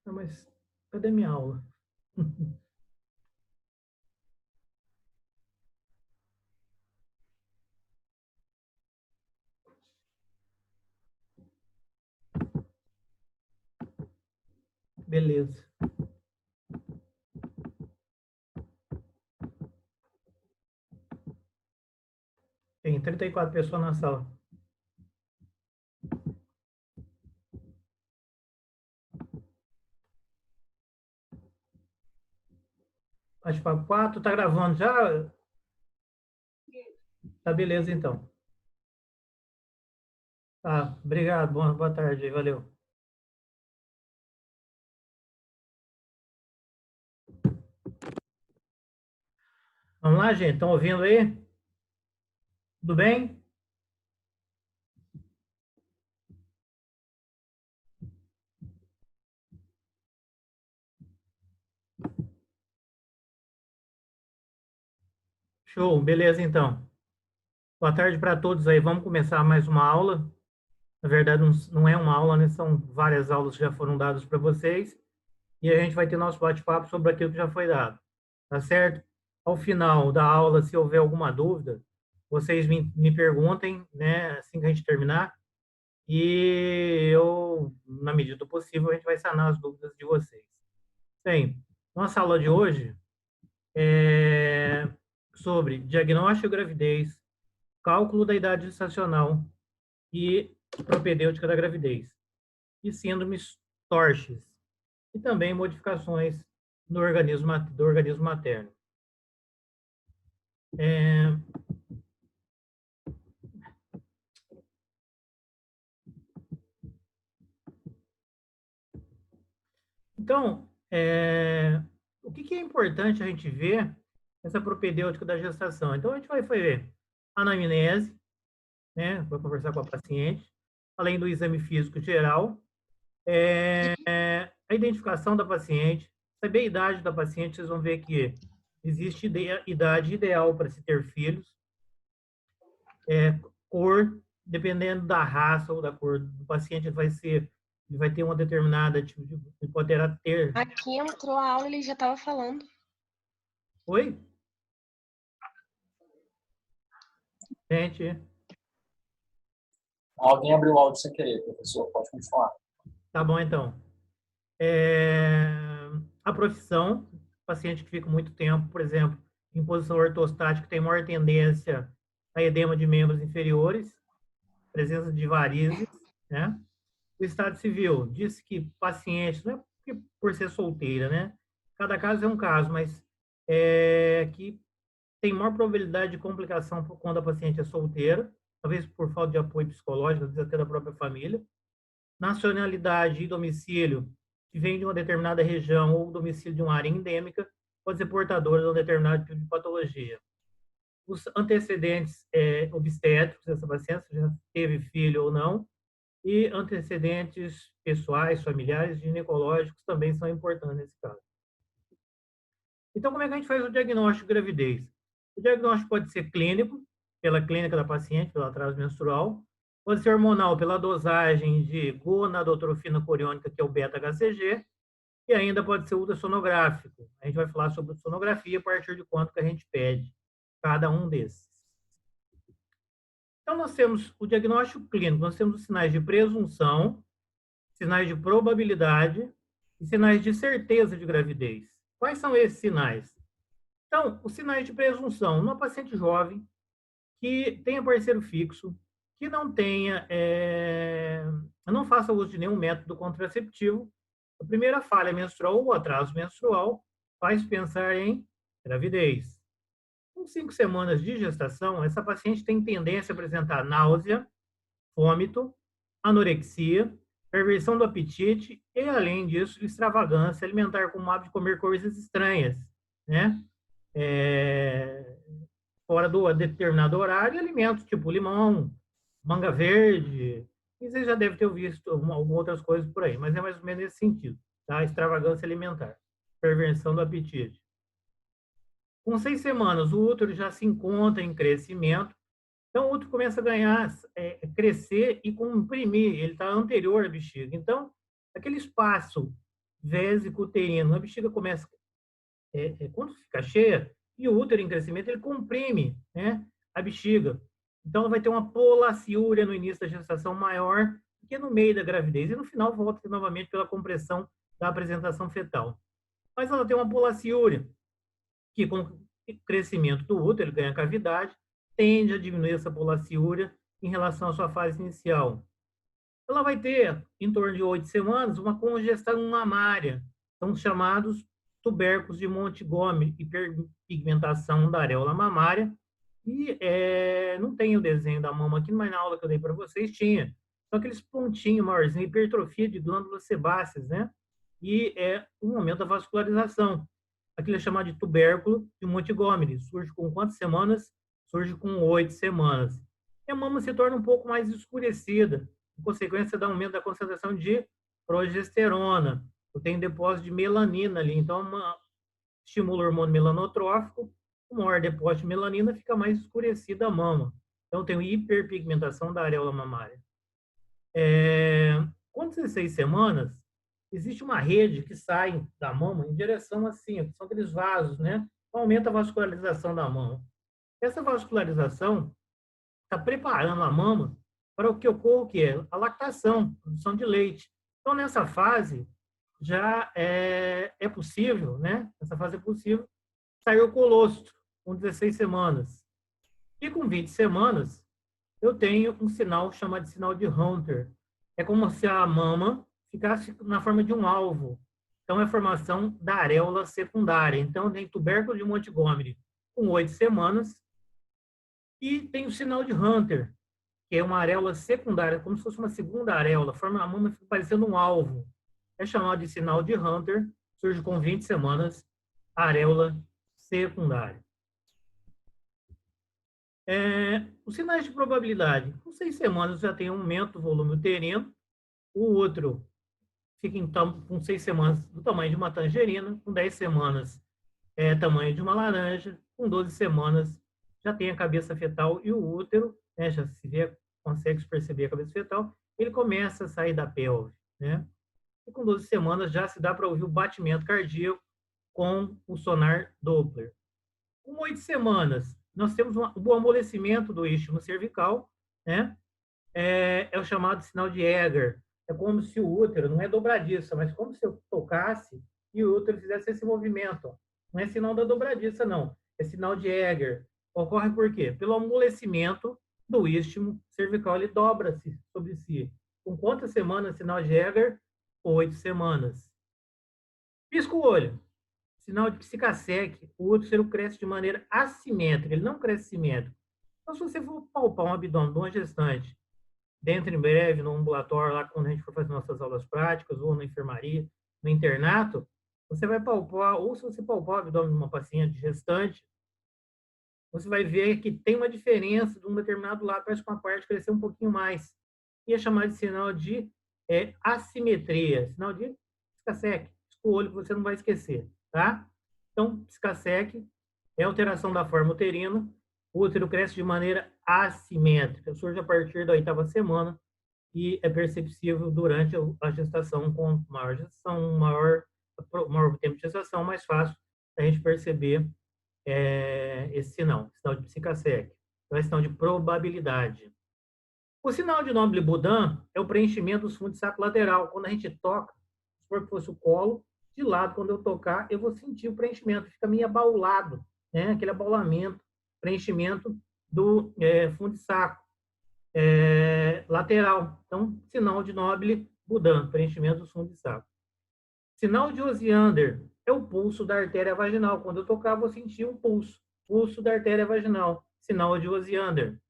Ah, mas cadê minha aula? Beleza. Tem 34 pessoas na sala. Bate-papo 4, tá gravando já? Tá beleza, então. Tá, obrigado, boa tarde, valeu. Vamos lá, gente, estão ouvindo aí? Tudo bem? Show, beleza, então. Boa tarde para todos aí. Vamos começar mais uma aula. Na verdade, não é uma aula, né? São várias aulas que já foram dadas para vocês. E a gente vai ter nosso bate-papo sobre aquilo que já foi dado. Tá certo? Ao final da aula, se houver alguma dúvida, vocês me perguntem, né? Assim que a gente terminar. E eu, na medida do possível, a gente vai sanar as dúvidas de vocês. Bem, nossa aula de hoje é sobre diagnóstico de gravidez, cálculo da idade gestacional e propedêutica da gravidez, e síndromes torches, e também modificações do organismo materno. É, então, o que é importante a gente ver essa propedêutica da gestação? Então, a gente vai ver a anamnese, né? Vai conversar com a paciente, além do exame físico geral, a identificação da paciente, saber a idade da paciente, vocês vão ver que existe idade ideal para se ter filhos, cor, dependendo da raça ou da cor do paciente, ele vai ter uma determinada tipo de, ele poderá ter. Aqui entrou a aula, ele já estava falando. Oi? Gente, Alguém abriu o áudio sem querer, professor. Pode continuar. tá bom então. É, a profissão, paciente que fica muito tempo, por exemplo, em posição ortostática, tem maior tendência a edema de membros inferiores, presença de varizes, né? O Estado Civil diz que pacientes, não é por ser solteira, né? Cada caso é um caso, mas que tem maior probabilidade de complicação quando a paciente é solteira, talvez por falta de apoio psicológico, às vezes até da própria família. Nacionalidade e domicílio, que vem de uma determinada região ou domicílio de uma área endêmica, pode ser portador de um determinado tipo de patologia. Os antecedentes obstétricos dessa paciente, se já teve filho ou não, e antecedentes pessoais, familiares, ginecológicos também são importantes nesse caso. Então, como é que a gente faz o diagnóstico de gravidez? O diagnóstico pode ser clínico, pela clínica da paciente, pelo atraso menstrual, pode ser hormonal, pela dosagem de gonadotrofina coriônica, que é o beta-HCG, e ainda pode ser ultrassonográfico. A gente vai falar sobre sonografia a partir de quanto que a gente pede cada um desses. Então, nós temos o diagnóstico clínico, nós temos os sinais de presunção, sinais de probabilidade e sinais de certeza de gravidez. Quais são esses sinais? Então, os sinais de presunção, numa paciente jovem que tenha parceiro fixo, que não tenha, não faça uso de nenhum método contraceptivo, a primeira falha menstrual ou atraso menstrual faz pensar em gravidez. Com 5 semanas de gestação, essa paciente tem tendência a apresentar náusea, vômito, anorexia, perversão do apetite e, além disso, extravagância alimentar com o hábito de comer coisas estranhas, né? Fora do determinado horário, alimentos tipo limão, manga verde, e você já deve ter visto algumas outras coisas por aí, mas é mais ou menos nesse sentido, tá? Extravagância alimentar, perversão do apetite. Com 6 semanas, o útero já se encontra em crescimento, então o útero começa a ganhar, crescer e comprimir, ele está anterior à bexiga. Então, aquele espaço vésico uterino. A bexiga começa, quando fica cheia, e o útero em crescimento, ele comprime, né, a bexiga. Então, ela vai ter uma polaciúria no início da gestação maior do que no meio da gravidez. E no final, volta novamente pela compressão da apresentação fetal. Mas ela tem uma polaciúria, que com o crescimento do útero, ele ganha cavidade, tende a diminuir essa polaciúria em relação à sua fase inicial. Ela vai ter, em torno de 8 semanas, uma congestão mamária, são chamados tubérculos de Montgomery, hiperpigmentação da areola mamária. E não tem o desenho da mama aqui, mas na aula que eu dei para vocês tinha. São aqueles pontinhos maiorzinhos, hipertrofia de glândulas sebáceas, né? E é o momento da vascularização. Aquilo é chamado de tubérculo de Montgomery. Surge com quantas semanas? Surge com 8 semanas. E a mama se torna um pouco mais escurecida, em consequência do aumento da concentração de progesterona. Eu tenho depósito de melanina ali, então estimula o hormônio melanotrófico, o maior depósito de melanina fica mais escurecida a mama. Então, tem hiperpigmentação da areola mamária. Com 16 semanas, existe uma rede que sai da mama em direção assim, que são aqueles vasos, né? Aumenta a vascularização da mama. Essa vascularização está preparando a mama para o que ocorre, que é a lactação, produção de leite. Então, nessa fase, já é possível, né? Nessa fase é possível sair o colostro, com 16 semanas. E com 20 semanas, eu tenho um sinal chamado de sinal de Hunter. É como se a mama ficasse na forma de um alvo. Então, é a formação da areola secundária. Então, tem tubérculo de Montgomery com 8 semanas. E tem o sinal de Hunter, que é uma areola secundária, como se fosse uma segunda areola. Forma a mama fica parecendo um alvo. É chamado de sinal de Hunter. Surge com 20 semanas, a areola secundária. Os sinais de probabilidade. Com 6 semanas já tem um aumento do volume uterino. O outro fica, então, com 6 semanas do tamanho de uma tangerina. Com 10 semanas tamanho de uma laranja. Com 12 semanas já tem a cabeça fetal e o útero, né, já se vê, consegue perceber a cabeça fetal. Ele começa a sair da pelve, né? E com 12 semanas já se dá para ouvir o batimento cardíaco com o sonar Doppler. Com 8 semanas, nós temos o amolecimento do istmo cervical, né? É o chamado sinal de Egger. É como se o útero, não é dobradiça, mas como se eu tocasse e o útero fizesse esse movimento. Não é sinal da dobradiça, não. É sinal de Egger. Ocorre por quê? Pelo amolecimento do istmo cervical, ele dobra-se sobre si. Com quantas semanas sinal de Egger? 8 semanas. Pisca o olho. Sinal de psicassec, o útero cresce de maneira assimétrica, ele não cresce simétrico. Então, se você for palpar um abdômen de uma gestante, dentro em breve, no ambulatório, lá quando a gente for fazer nossas aulas práticas, ou na enfermaria, no internato, você vai palpar, ou se você palpar o abdômen de uma paciente gestante, você vai ver que tem uma diferença de um determinado lado, parece que uma parte cresceu um pouquinho mais. E é chamado de sinal de assimetria, sinal de psicassec, o olho que você não vai esquecer. Tá? Então, psicassec é alteração da forma uterina. O útero cresce de maneira assimétrica, surge a partir da 8ª semana e é perceptível durante a gestação. Com maior gestação, maior tempo de gestação, mais fácil a gente perceber esse sinal de psicassec. Então, é sinal de probabilidade. O sinal de Noble-Boudin é o preenchimento dos fundos de saco lateral. Quando a gente toca, se for que fosse o colo, de lado, quando eu tocar, eu vou sentir o preenchimento, fica meio abaulado, né? Aquele abaulamento, preenchimento do fundo de saco lateral. Então, sinal de Noble-Boudin, preenchimento do fundo de saco. Sinal de Osiander é o pulso da artéria vaginal. Quando eu tocar, eu vou sentir um pulso da artéria vaginal, sinal de Osiander.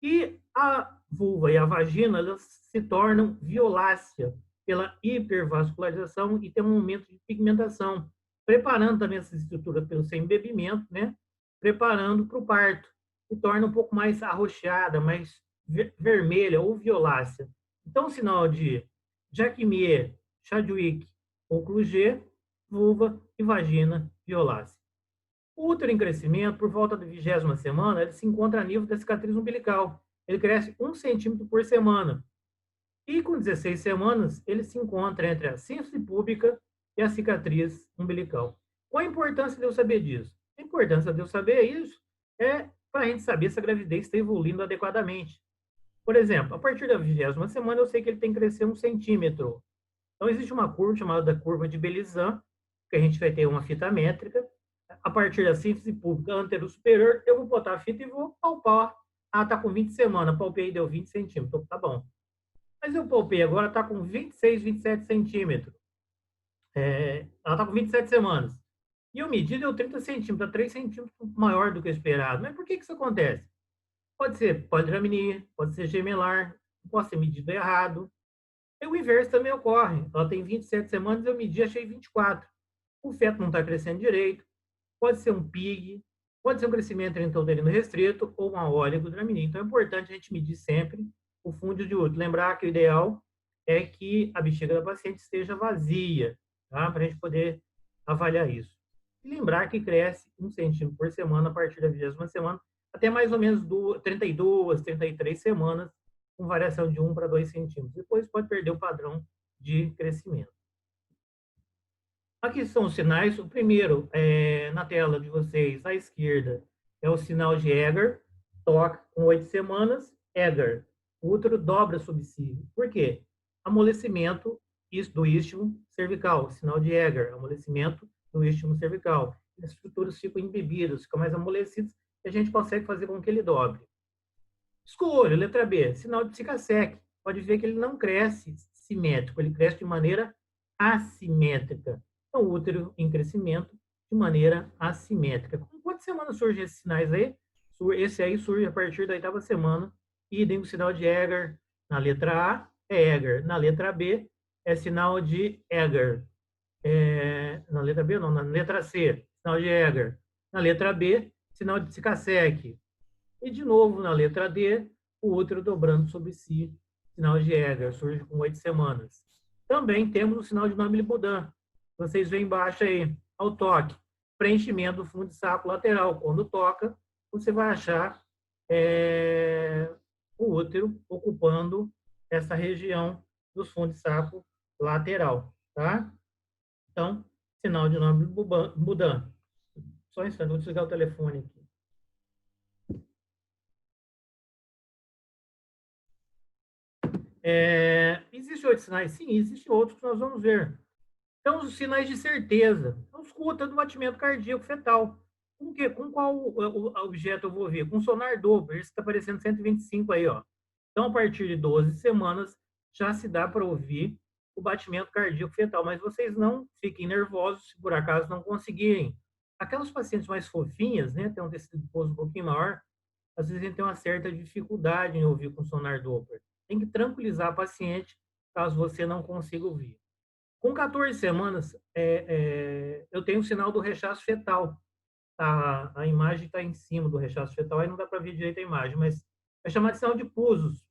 E a vulva e a vagina, elas se tornam violácea pela hipervascularização e tem um aumento de pigmentação, preparando também essa estrutura pelo seu embebimento, né? Preparando para o parto, e torna um pouco mais arroxeada, mais vermelha ou violácea. Então, o sinal de Jacquier, Chadwick ou Kluge, vulva e vagina violácea. O útero em crescimento, por volta da 20ª semana, ele se encontra a nível da cicatriz umbilical. Ele cresce 1 centímetro por semana. E com 16 semanas, ele se encontra entre a síntese púbica e a cicatriz umbilical. Qual a importância de eu saber disso? A importância de eu saber isso é para a gente saber se a gravidez está evoluindo adequadamente. Por exemplo, a partir da 20ª semana, eu sei que ele tem que crescer 1 centímetro. Então, existe uma curva chamada curva de Belizan, que a gente vai ter uma fita métrica. A partir da síntese púbica antero-superior, eu vou botar a fita e vou palpar. Ah, está com 20 semanas, palpei e deu 20 centímetros. Então, tá bom. Mas eu palpei agora, está com 26, 27 centímetros. Ela está com 27 semanas. E eu medi, deu 30 centímetros, 3 centímetros maior do que o esperado. Mas por que isso acontece? Pode ser polidraminier, pode ser gemelar, pode ser medido errado. E o inverso também ocorre. Ela tem 27 semanas, eu medi, achei 24. O feto não está crescendo direito, pode ser um PIG, pode ser um crescimento intrauterino restrito ou uma oligodraminier. Então é importante a gente medir sempre o fundo de útero. Lembrar que o ideal é que a bexiga da paciente esteja vazia, tá? Para a gente poder avaliar isso. E lembrar que cresce 1 centímetro por semana a partir da 20ª semana, até mais ou menos 32, 33 semanas, com variação de 1 para 2 centímetros. Depois pode perder o padrão de crescimento. Aqui são os sinais. O primeiro, na tela de vocês, à esquerda, é o sinal de Egger, toque com 8 semanas, Egger. O útero dobra subsídio. Por quê? Amolecimento do istmo cervical, sinal de Egger, amolecimento do istmo cervical. As estruturas ficam embebidas, ficam mais amolecidas, e a gente consegue fazer com que ele dobre. Escolha, letra B, sinal de Cikasek. Pode ver que ele não cresce simétrico, ele cresce de maneira assimétrica. Então, o útero em crescimento de maneira assimétrica. Com quantas semanas surgem esses sinais aí? Esse aí surge a partir da 8ª semana. Idem o sinal de Egger na letra A, é Egger. Na letra B, é sinal de Egger. Na letra B, não, na letra C, sinal de Egger. Na letra B, sinal de Cikasek. E, de novo, na letra D, o útero dobrando sobre si, sinal de Egger, surge com 8 semanas. Também temos o sinal de Nobile-Boudin. Vocês veem embaixo aí, ao toque, preenchimento do fundo de saco lateral. Quando toca, você vai achar o útero ocupando essa região dos fundos de saco lateral, tá? Então, sinal de Nobile-Boudin. Só um instante, vou desligar o telefone aqui. Existem outros sinais? Sim, existem outros que nós vamos ver. Então, os sinais de certeza. Então, escuta do batimento cardíaco fetal. Com qual objeto eu vou ver? Com sonar Doppler, esse está aparecendo 125 aí, ó. Então, a partir de 12 semanas, já se dá para ouvir o batimento cardíaco fetal. Mas vocês não fiquem nervosos se por acaso não conseguirem. Aquelas pacientes mais fofinhas, né, tem um tecido adiposo um pouquinho maior, às vezes a gente tem uma certa dificuldade em ouvir com sonar Doppler. Tem que tranquilizar a paciente caso você não consiga ouvir. Com 14 semanas, eu tenho o sinal do rechaço fetal. A imagem está em cima do rechaço fetal, aí não dá para ver direito a imagem, mas é chamado de sinal de pulsos.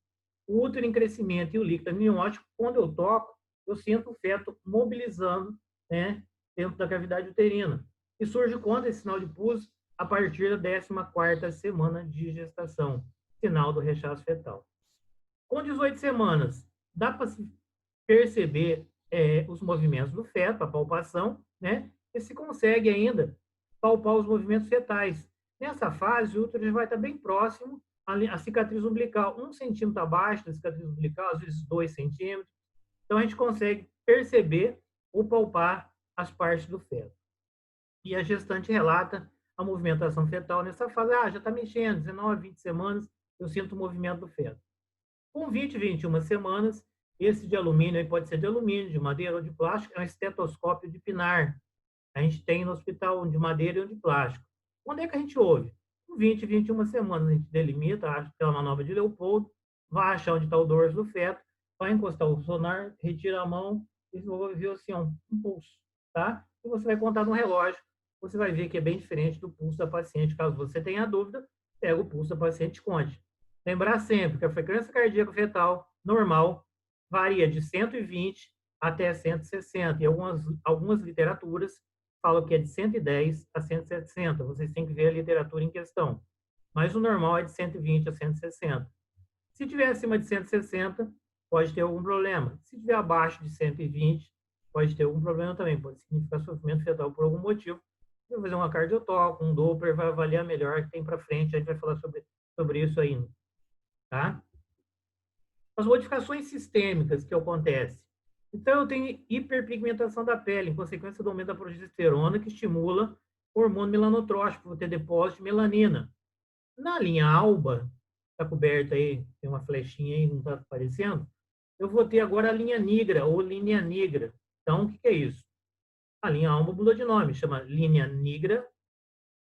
O útero em crescimento e o líquido amniótico, quando eu toco, eu sinto o feto mobilizando, né, dentro da cavidade uterina. E surge quando esse sinal de pulso? A partir da 14ª semana de gestação, sinal do rechaço fetal. Com 18 semanas, dá para se perceber os movimentos do feto, a palpação, né? E se consegue ainda palpar os movimentos fetais. Nessa fase, o útero vai estar bem próximo à cicatriz umbilical, 1 centímetro abaixo da cicatriz umbilical, às vezes 2 centímetros. Então, a gente consegue perceber ou palpar as partes do feto. E a gestante relata a movimentação fetal nessa fase. Já está mexendo, 19, 20 semanas, eu sinto o movimento do feto. Com 20, 21 semanas, esse de alumínio aí pode ser de alumínio, de madeira ou de plástico, é um estetoscópio de Pinar. A gente tem no hospital um de madeira e um de plástico. Onde é que a gente ouve? Com 20, 21 semanas, a gente delimita, acha aquela manobra de Leopoldo, vai achar onde está o dorso do feto, vai encostar o sonar, retira a mão e vai ouvir assim, um pulso, tá? E você vai contar no relógio, você vai ver que é bem diferente do pulso da paciente. Caso você tenha dúvida, pega o pulso da paciente e conte. Lembrar sempre que a frequência cardíaca fetal normal varia de 120 até 160. E algumas literaturas falam que é de 110 a 160. Vocês têm que ver a literatura em questão. Mas o normal é de 120 a 160. Se tiver acima de 160, pode ter algum problema. Se estiver abaixo de 120, pode ter algum problema também. Pode significar sofrimento fetal por algum motivo. Vai fazer uma cardiotoca, um Doppler, vai avaliar melhor o que tem para frente. A gente vai falar sobre isso ainda. Tá? As modificações sistêmicas que acontecem. Então, eu tenho hiperpigmentação da pele, em consequência do aumento da progesterona, que estimula o hormônio melanotrófico, vou ter depósito de melanina. Na linha alba, está coberta aí, tem uma flechinha aí, não está aparecendo, eu vou ter agora a linha negra, ou linha negra. Então, o que é isso? A linha alba mudou de nome, chama linha negra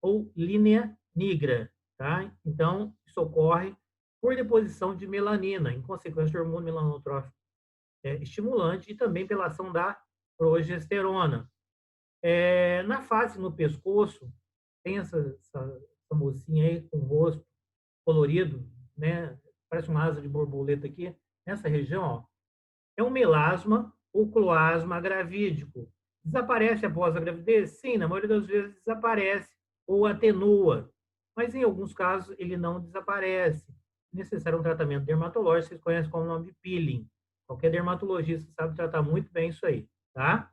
ou linha negra, tá? Então, isso ocorre por deposição de melanina, em consequência do hormônio melanotrófico estimulante e também pela ação da progesterona. Na face, no pescoço, tem essa mocinha aí com o rosto colorido, né? Parece uma asa de borboleta aqui. Nessa região, ó, é um melasma ou cloasma gravídico. Desaparece após a gravidez? Sim, na maioria das vezes desaparece ou atenua, mas em alguns casos ele não desaparece. É necessário um tratamento dermatológico, vocês conhecem como o nome de peeling. Qualquer dermatologista sabe tratar muito bem isso aí, tá?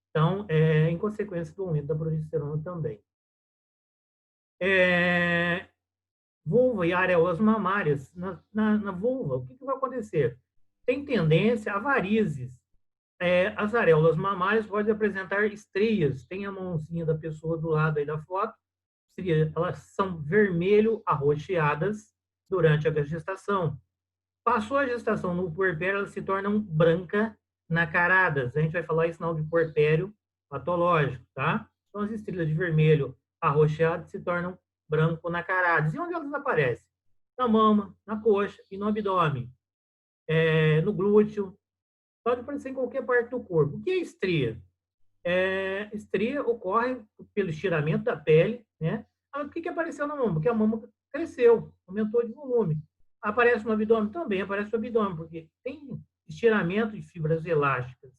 Então, em consequência do aumento da progesterona também. Vulva e areolas mamárias. Na vulva, o que vai acontecer? Tem tendência a varizes. As areolas mamárias podem apresentar estrias. Tem a mãozinha da pessoa do lado aí da foto. Elas são vermelho arroxeadas durante a gestação. Passou a gestação no puerpério, elas se tornam branca nacaradas. A gente vai falar isso não de puerpério patológico, tá? Então, as estrias de vermelho arroxeado se tornam branco nacaradas. E onde elas aparecem? Na mama, na coxa e no abdômen, no glúteo. Pode aparecer em qualquer parte do corpo. O que é estria? Estria ocorre pelo estiramento da pele, né? O que apareceu na mama? Porque a mama cresceu, aumentou de volume. Aparece no abdômen? Também aparece no abdômen, porque tem estiramento de fibras elásticas.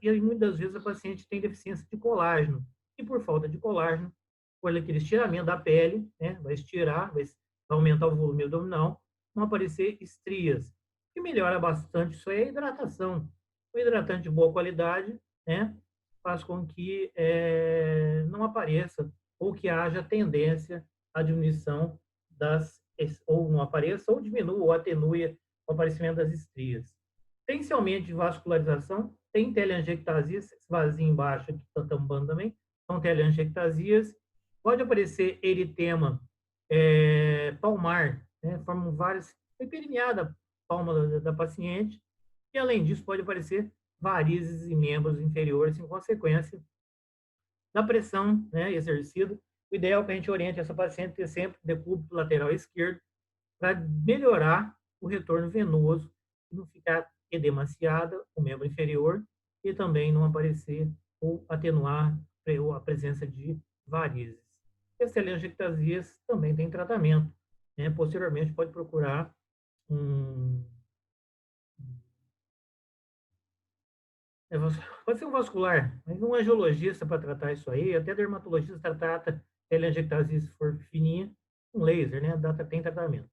E muitas vezes a paciente tem deficiência de colágeno. E por falta de colágeno, por aquele estiramento da pele, né, vai estirar, vai aumentar o volume abdominal, vão aparecer estrias. O que melhora bastante isso aí é a hidratação. O hidratante de boa qualidade, né, faz com que não apareça ou que haja tendência à diminuição ou não apareça, ou diminua ou atenue o aparecimento das estrias. Tem-se aumento de vascularização, tem teleangiectasias, esse vasinho embaixo aqui está tampando também, são teleangiectasias. Pode aparecer eritema palmar, né? Formam várias, periniada palma da paciente, e além disso pode aparecer varizes em membros inferiores em consequência da pressão, né, exercida. O ideal é que a gente oriente essa paciente a ter sempre decúbito lateral esquerdo para melhorar o retorno venoso e não ficar edemaciada o membro inferior e também não aparecer ou atenuar a presença de varizes. E as telangiectasias também tem tratamento, né? Posteriormente pode procurar pode ser um vascular, mas um angiologista para tratar isso aí, até dermatologista trata telangiectasia se for fininha, um laser, né? Tem tratamento.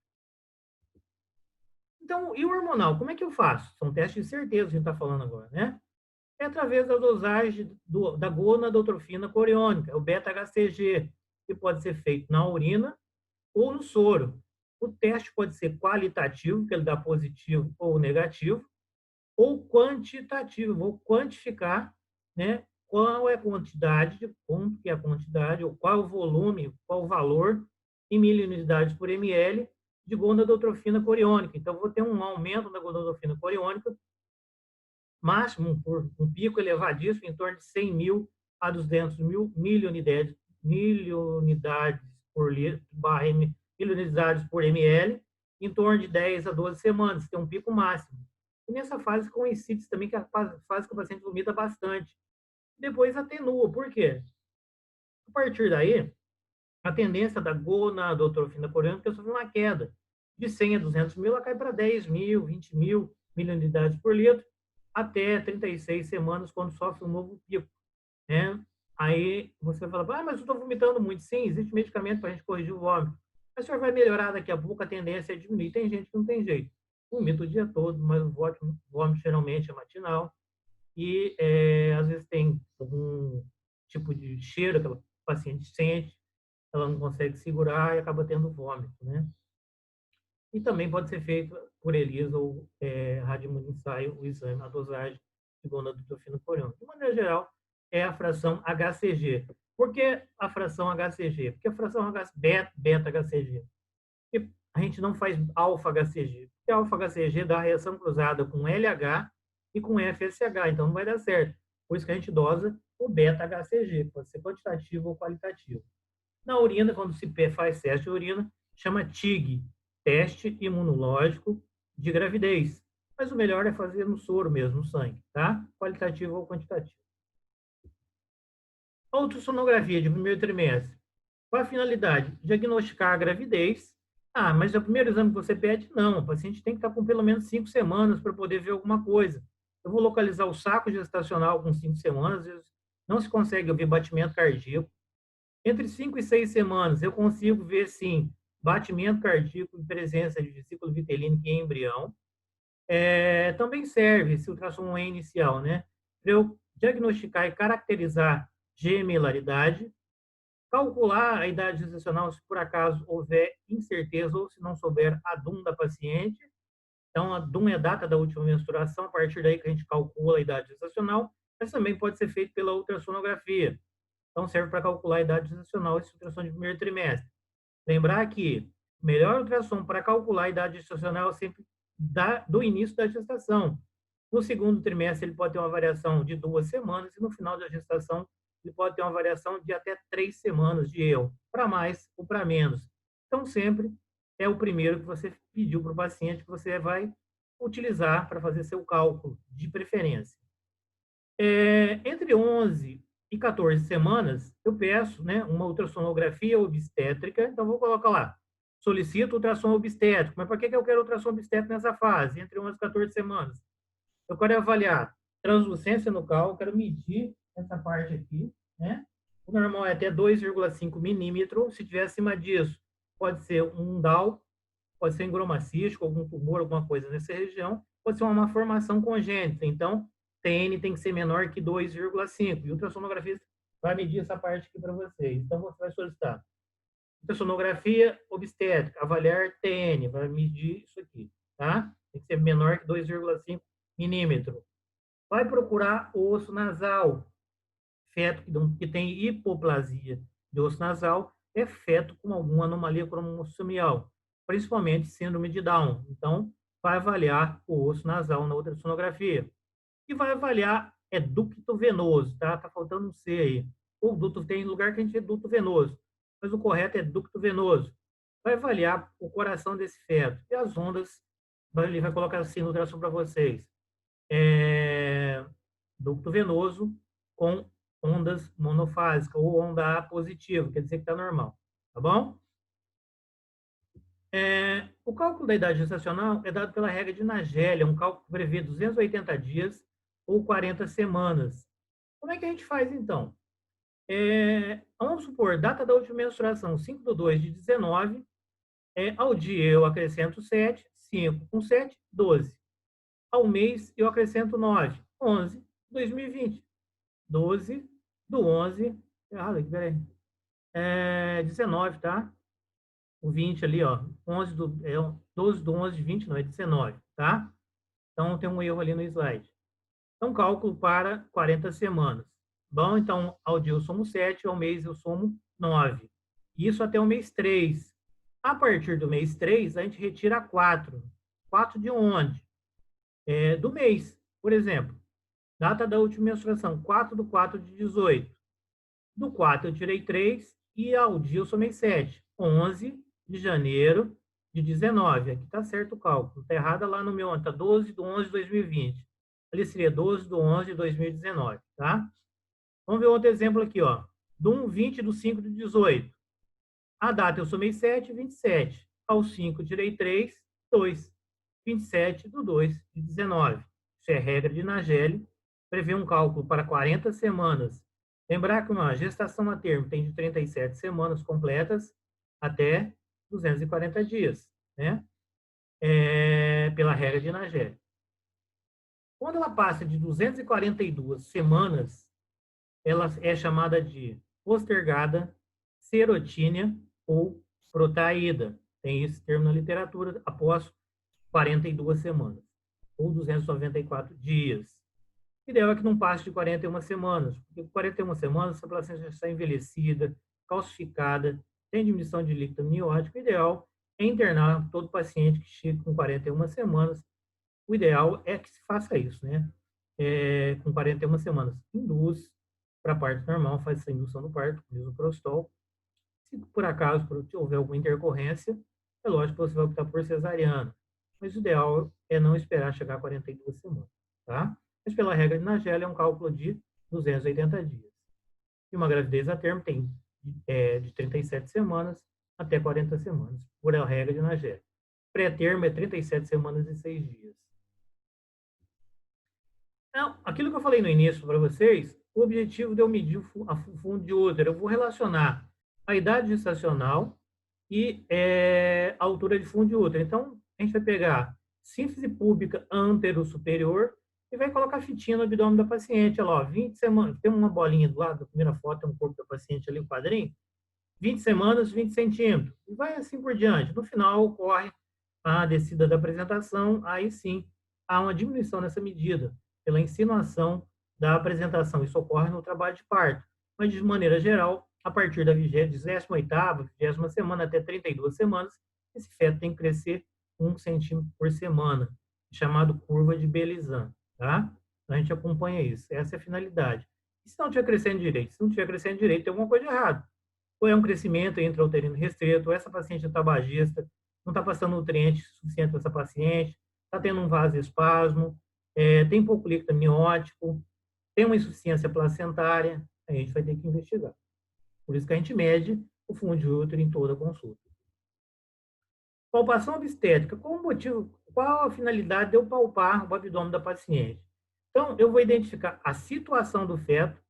Então, e o hormonal? Como é que eu faço? São testes de certeza que a gente está falando agora, né? É através da dosagem da gonadotrofina coriônica, o beta-HCG, que pode ser feito na urina ou no soro. O teste pode ser qualitativo, que ele dá positivo ou negativo, ou quantitativo, vou quantificar, né, qual é a quantidade, quanto que é a quantidade, ou qual é o volume, qual o valor em miliunidades por ml de gonadotrofina coriônica. Então, vou ter um aumento da gonadotrofina coriônica, máximo por um pico elevadíssimo, em torno de 100 mil a 200 mil miliunidades por litro, miliunidades por ml, em torno de 10 a 12 semanas, tem um pico máximo. E nessa fase coincide também que a fase que o paciente vomita bastante. Depois atenua. Por quê? A partir daí, a tendência da gonadotrofina coriônica é sofrer uma queda. De 100 a 200 mil, ela cai para 10 mil, 20 mil miliunidades por litro, até 36 semanas, quando sofre um novo pico. Né? Aí você fala, mas eu estou vomitando muito. Sim, existe medicamento para a gente corrigir o vômito. Mas o senhor vai melhorar daqui a pouco, a tendência é diminuir. Tem gente que não tem jeito. vomita o dia todo, mas o vômito geralmente é matinal e às vezes tem algum tipo de cheiro que a paciente sente, ela não consegue segurar e acaba tendo vômito, né? E também pode ser feito por ELISA ou radioimunoensaio, o exame, a dosagem de gonadotropina. De maneira geral, é a fração HCG. Por que a fração HCG? Porque a fração beta-HCG. Porque a gente não faz alfa-HCG. Porque alfa-HCG dá reação cruzada com LH e com FSH, então não vai dar certo. Por isso que a gente dosa o beta-HCG, pode ser quantitativo ou qualitativo. Na urina, quando se faz teste de urina, chama TIG, teste imunológico de gravidez. Mas o melhor é fazer no soro mesmo, no sangue, tá? Qualitativo ou quantitativo. A ultrassonografia de primeiro trimestre. Qual a finalidade? Diagnosticar a gravidez. Ah, mas é o primeiro exame que você pede? Não, o paciente tem que estar com pelo menos 5 semanas para poder ver alguma coisa. Eu vou localizar o saco gestacional com 5 semanas, às vezes não se consegue ouvir batimento cardíaco. Entre 5 e 6 semanas, eu consigo ver, sim, batimento cardíaco e presença de vesícula vitelínica em embrião. Também serve esse ultrassom inicial, né? Para eu diagnosticar e caracterizar gemelaridade, calcular a idade gestacional se por acaso houver incerteza ou se não souber a DUM da paciente. Então, a DUM é a data da última menstruação, a partir daí que a gente calcula a idade gestacional, mas também pode ser feito pela ultrassonografia. Então, serve para calcular a idade gestacional esse ultrassom de primeiro trimestre. Lembrar que o melhor ultrassom para calcular a idade gestacional é sempre do início da gestação. No segundo trimestre, ele pode ter uma variação de 2 semanas e no final da gestação, ele pode ter uma variação de até 3 semanas de erro, para mais ou para menos. Então, sempre é o primeiro que você pediu para o paciente que você vai utilizar para fazer seu cálculo, de preferência. Entre 11 e 14 semanas, eu peço, né, uma ultrassonografia obstétrica, então vou colocar lá, solicito ultrassom obstétrico. Mas para que eu quero ultrassom obstétrico nessa fase, entre 11 e 14 semanas? Eu quero avaliar translucência nucal, quero medir essa parte aqui, né? O normal é até 2,5 milímetros, se tiver acima disso, pode ser um DAO, pode ser engroma cístico, algum tumor, alguma coisa nessa região, pode ser uma malformação congênita. Então, TN tem que ser menor que 2,5. E o ultrassonografista vai medir essa parte aqui para vocês. Então, você vai solicitar ultrassonografia obstétrica, avaliar TN, vai medir isso aqui, tá? Tem que ser menor que 2,5 milímetro. Vai procurar o osso nasal. Feto que tem hipoplasia de osso nasal é feto com alguma anomalia cromossomial, principalmente síndrome de Down. Então, vai avaliar o osso nasal na ultrassonografia. E vai avaliar ducto venoso, tá? Tá faltando um C aí. O duto tem lugar que a gente vê duto venoso, mas o correto é ducto venoso. Vai avaliar o coração desse feto. E as ondas, ele vai colocar assim no ultrassom para vocês. Ducto venoso com ondas monofásicas ou onda A positiva, quer dizer que está normal, tá bom? O cálculo da idade gestacional é dado pela regra de Nagel, um cálculo que prevê 280 dias ou 40 semanas. Como é que a gente faz, então? Vamos supor, data da última menstruação, 5/2 de 19, ao dia eu acrescento 7, 5 com 7, 12. Ao mês eu acrescento 9, 11, 2020. 12 do 11, errado aqui, peraí, 19, tá? O 20 ali, ó, 12 do 11 de 20, não, é 19, tá? Então, tem um erro ali no slide. Então, cálculo para 40 semanas. Bom, então, ao dia eu somo 7, ao mês eu somo 9. Isso até o mês 3. A partir do mês 3, a gente retira 4. 4 de onde? Do mês. Por exemplo, data da última menstruação, 4/4 de 18. Do 4 eu tirei 3 e ao dia eu somei 7. 11 de janeiro de 19. Aqui está certo o cálculo. Está errada lá no meu, está 12/11 de 2020. Ali seria 12/11 de 2019, tá? Vamos ver outro exemplo aqui, ó. Do 20/5 de 18. A data eu somei 7, 27. Ao 5 eu tirei 3, 2. 27/2 de 19. Isso é regra de Nagel. Prevê um cálculo para 40 semanas. Lembrar que uma gestação a termo tem de 37 semanas completas até 240 dias, né? pela regra de Nagel. Quando ela passa de 242 semanas, ela é chamada de postergada serotínia ou protraída. Tem esse termo na literatura, após 42 semanas, ou 294 dias. O ideal é que não passe de 41 semanas, porque com 41 semanas, essa placenta já está envelhecida, calcificada, tem diminuição de líquido amniótico. O ideal é internar todo paciente que chega com 41 semanas. O ideal é que se faça isso, né? Com 41 semanas. Induz para parto normal, faz essa indução do parto, com misoprostol. Se por acaso houver alguma intercorrência, é lógico que você vai optar por cesariana. Mas o ideal é não esperar chegar a 42 semanas, tá? Mas pela regra de Nagel é um cálculo de 280 dias. E uma gravidez a termo tem de 37 semanas até 40 semanas, por a regra de Nagel. Pré-termo é 37 semanas e 6 dias. Então, aquilo que eu falei no início para vocês, o objetivo de eu medir o fundo de útero, eu vou relacionar a idade gestacional e a altura de fundo de útero. Então, a gente vai pegar síntese púbica antero-superior e vai colocar fitinha no abdômen da paciente. Olha lá, 20 semanas, tem uma bolinha do lado da primeira foto, tem um corpo da paciente ali, um quadrinho, 20 semanas, 20 centímetros. E vai assim por diante. No final, ocorre a descida da apresentação, aí sim, há uma diminuição nessa medida, pela insinuação da apresentação. Isso ocorre no trabalho de parto. Mas, de maneira geral, a partir da 28ª, 20ª semana até 32 semanas, esse feto tem que crescer 1 centímetro por semana, chamado curva de Belizan, tá? Então, a gente acompanha isso. Essa é a finalidade. E se não estiver crescendo direito? Se não estiver crescendo direito, tem alguma coisa errada. Ou é um crescimento intrauterino restrito, ou essa paciente é tabagista, não está passando nutriente suficiente para essa paciente, está tendo um vasoespasmo, tem pouco líquido amniótico, tem uma insuficiência placentária, a gente vai ter que investigar. Por isso que a gente mede o fundo de útero em toda a consulta. Palpação obstétrica. Qual o motivo, qual a finalidade de eu palpar o abdômen da paciente? Então, eu vou identificar a situação do feto,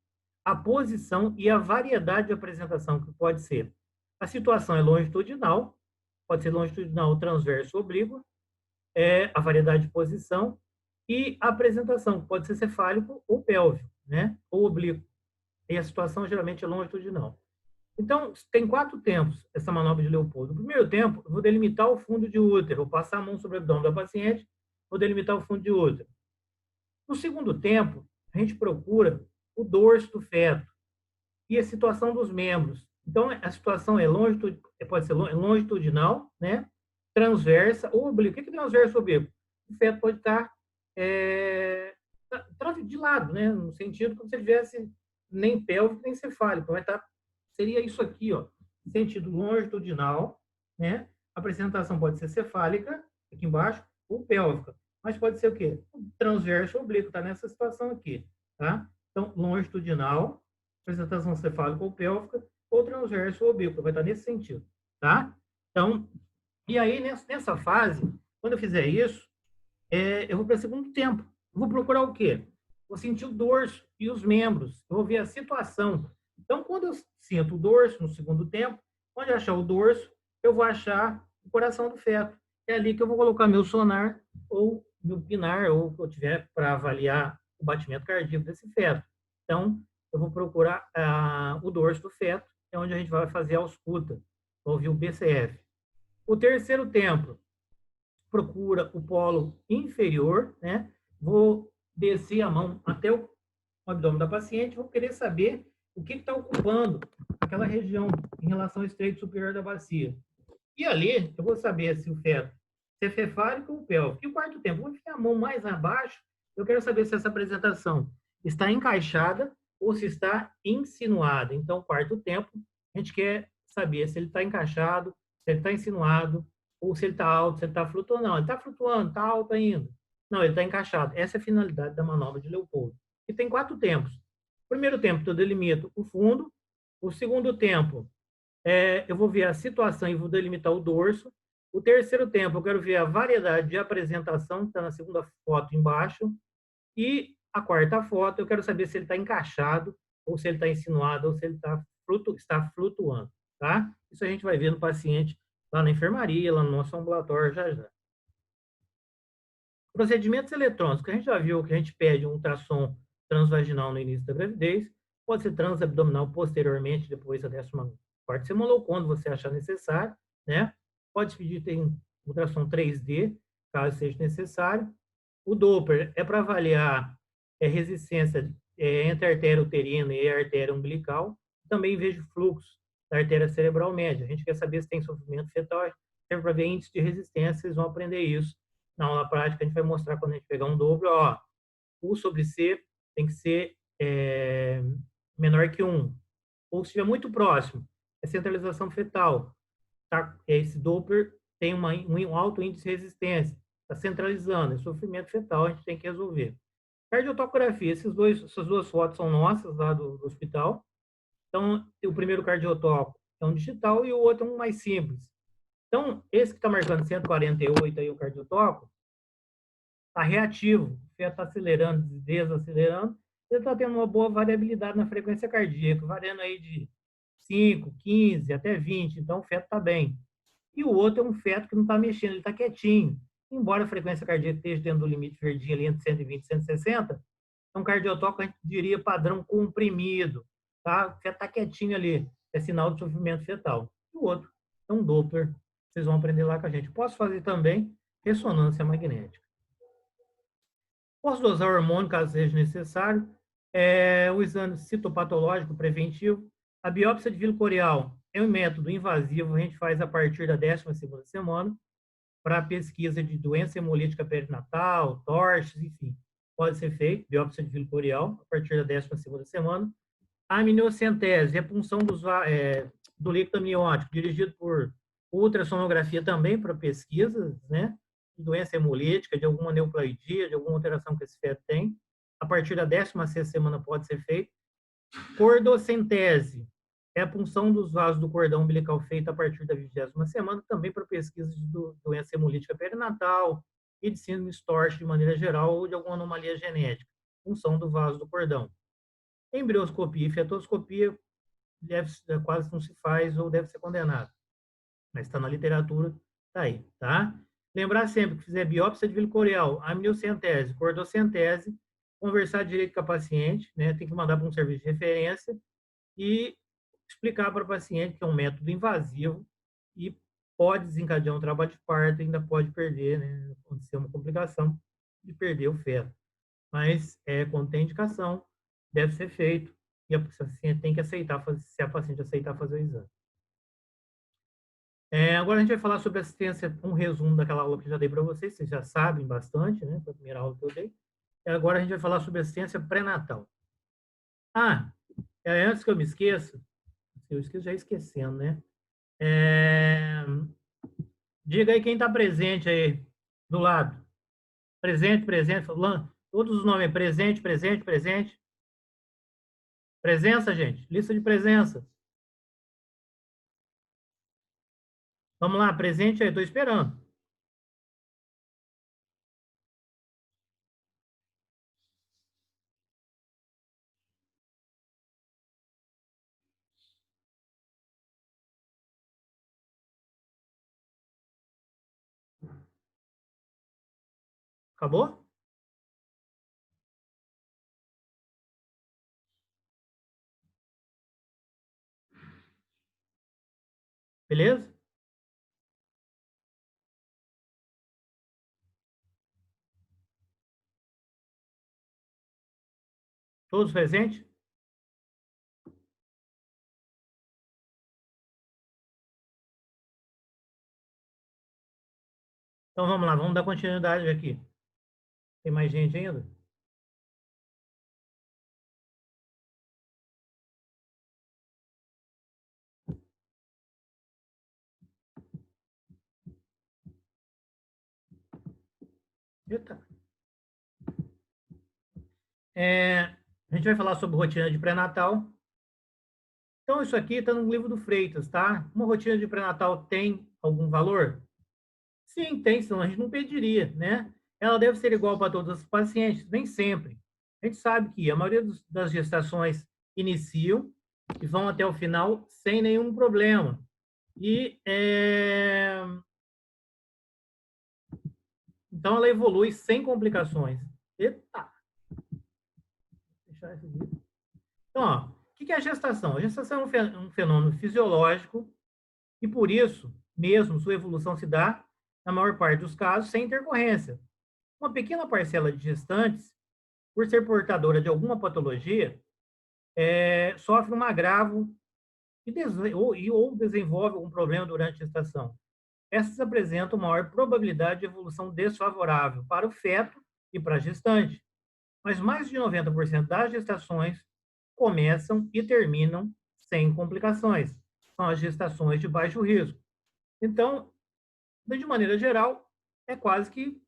a posição e a variedade de apresentação, que pode ser. A situação é longitudinal, pode ser longitudinal, transverso, oblíqua, a variedade de posição, e a apresentação, que pode ser cefálico ou pélvico, né? Ou oblíquo. E a situação geralmente é longitudinal. Então, tem 4 tempos essa manobra de Leopoldo. No primeiro tempo, eu vou delimitar o fundo de útero, vou passar a mão sobre o abdômen da paciente, vou delimitar o fundo de útero. No segundo tempo, a gente procura o dorso do feto e a situação dos membros. Então, a situação pode ser longitudinal, né? Transversa ou oblíqua. O que é transverso ou oblíquo? O feto pode estar de lado, né? No sentido como se ele tivesse nem pélvico nem cefálico. Vai estar, seria isso aqui, ó, sentido longitudinal, né? A apresentação pode ser cefálica, aqui embaixo, ou pélvica. Mas pode ser o quê? Transverso ou oblíquo, tá nessa situação aqui, tá? Então, longitudinal, apresentação cefálica ou pélvica, ou transverso ou oblíquo, vai estar nesse sentido, tá? Então, e aí, nessa fase, quando eu fizer isso, eu vou para o segundo tempo. Eu vou procurar o quê? Vou sentir o dorso e os membros. Eu vou ver a situação. Então, quando eu sinto o dorso no segundo tempo, onde eu achar o dorso, eu vou achar o coração do feto. É ali que eu vou colocar meu sonar ou meu pinar, ou o que eu tiver para avaliar o batimento cardíaco desse feto. Então, eu vou procurar o dorso do feto, é onde a gente vai fazer a ausculta, ouvir o BCF. O terceiro tempo, procura o polo inferior, né? Vou descer a mão até o abdômen da paciente, vou querer saber o que está ocupando aquela região em relação ao estreito superior da bacia. E ali, eu vou saber se o feto é cefálico ou pélvico. E o quarto tempo, vou enfiar a mão mais abaixo, eu quero saber se essa apresentação está encaixada ou se está insinuada. Então, quarto tempo, a gente quer saber se ele está encaixado, se ele está insinuado, ou se ele está alto, se ele está flutuando. Não, ele está flutuando, está alto ainda. Não, ele está encaixado. Essa é a finalidade da manobra de Leopoldo. E tem 4 tempos. Primeiro tempo, eu delimito o fundo. O segundo tempo, eu vou ver a situação e vou delimitar o dorso. O terceiro tempo, eu quero ver a variedade de apresentação, que está na segunda foto embaixo. E a quarta foto, eu quero saber se ele está encaixado, ou se ele está insinuado, ou se ele está flutuando. Tá? Isso a gente vai ver no paciente lá na enfermaria, lá no nosso ambulatório, já já. Procedimentos eletrônicos, que a gente já viu que a gente pede um ultrassom transvaginal no início da gravidez, pode ser transabdominal posteriormente, depois da 14ª semana, ou quando você achar necessário, né? Pode pedir tem ultrassom 3D, caso seja necessário. O Doppler é para avaliar resistência entre a artéria uterina e a artéria umbilical. Também vejo fluxo da artéria cerebral média. A gente quer saber se tem sofrimento fetal, serve para ver índice de resistência, vocês vão aprender isso. Na aula prática, a gente vai mostrar quando a gente pegar um Doppler, ó, U sobre C tem que ser menor que 1. Ou se estiver muito próximo, é centralização fetal. Tá? Esse Doppler tem um alto índice de resistência. Está centralizando, é sofrimento fetal, a gente tem que resolver. Cardiotocografia, essas duas fotos são nossas lá do hospital. Então, o primeiro cardiotoco é um digital e o outro é um mais simples. Então, esse que está marcando 148 aí, o cardiotoco, está reativo, o feto está acelerando, desacelerando, ele está tendo uma boa variabilidade na frequência cardíaca, variando aí de 5, 15 até 20, então o feto está bem. E o outro é um feto que não está mexendo, ele está quietinho. Embora a frequência cardíaca esteja dentro do limite verdinho ali entre 120 e 160, é um cardiotoco, a gente diria padrão comprimido, tá? O feto está quietinho ali, é sinal de sofrimento fetal. E o outro é um Doppler, vocês vão aprender lá com a gente. Posso fazer também ressonância magnética. Posso dosar hormônio, caso seja necessário. O exame citopatológico preventivo. A biópsia de víleo coreal é um método invasivo, a gente faz a partir da 12ª semana, para pesquisa de doença hemolítica perinatal, torches, enfim. Pode ser feito, biópsia de víleo coreal, a partir da 12ª semana. A amniocentese é a punção do líquido amniótico, dirigido por ultrassonografia também para pesquisas, né? De doença hemolítica, de alguma neuploidia, de alguma alteração que esse feto tem. A partir da 16ª semana pode ser feito. Cordocentese é a punção dos vasos do cordão umbilical feita a partir da 20ª semana, também para pesquisa de doença hemolítica perinatal e de síndrome Storch de maneira geral ou de alguma anomalia genética. Punção do vaso do cordão. Embrioscopia e fetoscopia quase não se faz ou deve ser condenado. Mas está na literatura, está aí, tá? Lembrar sempre que fizer biópsia de víleo coreal, amniocentese, cordocentese, conversar direito com a paciente, né? Tem que mandar para um serviço de referência e explicar para o paciente que é um método invasivo e pode desencadear um trabalho de parto, ainda pode perder, né? Acontecer uma complicação de perder o feto. Mas quando tem indicação, deve ser feito e a paciente tem que aceitar, se a paciente aceitar fazer o exame. Agora a gente vai falar sobre assistência, um resumo daquela aula que eu já dei para vocês já sabem bastante, né? Foi a primeira aula que eu dei. Agora a gente vai falar sobre assistência pré-natal. Antes que eu me esqueça, eu esqueço já esquecendo, né? Diga aí quem está presente aí do lado. Presente, falando. Todos os nomes, presente, presente, presente. Presença, gente. Lista de presença. Vamos lá, presente aí, estou esperando. Acabou? Beleza? Todos presentes? Então vamos lá, vamos dar continuidade aqui. Tem mais gente ainda? Eita. A gente vai falar sobre rotina de pré-natal. Então, isso aqui está no livro do Freitas, tá? Uma rotina de pré-natal tem algum valor? Sim, tem, senão a gente não pediria, né? Ela deve ser igual para todos os pacientes, nem sempre. A gente sabe que a maioria das gestações iniciam e vão até o final sem nenhum problema. Então, Então, ela evolui sem complicações. Eita! Vou deixar isso aqui. Então, ó, o que é a gestação? A gestação é um fenômeno fisiológico e, por isso, mesmo sua evolução se dá, na maior parte dos casos, sem intercorrência. Uma pequena parcela de gestantes, por ser portadora de alguma patologia, sofre um agravo ou desenvolve algum problema durante a gestação. Essas apresentam maior probabilidade de evolução desfavorável para o feto e para a gestante. Mas mais de 90% das gestações começam e terminam sem complicações. São as gestações de baixo risco. Então, de maneira geral, é quase que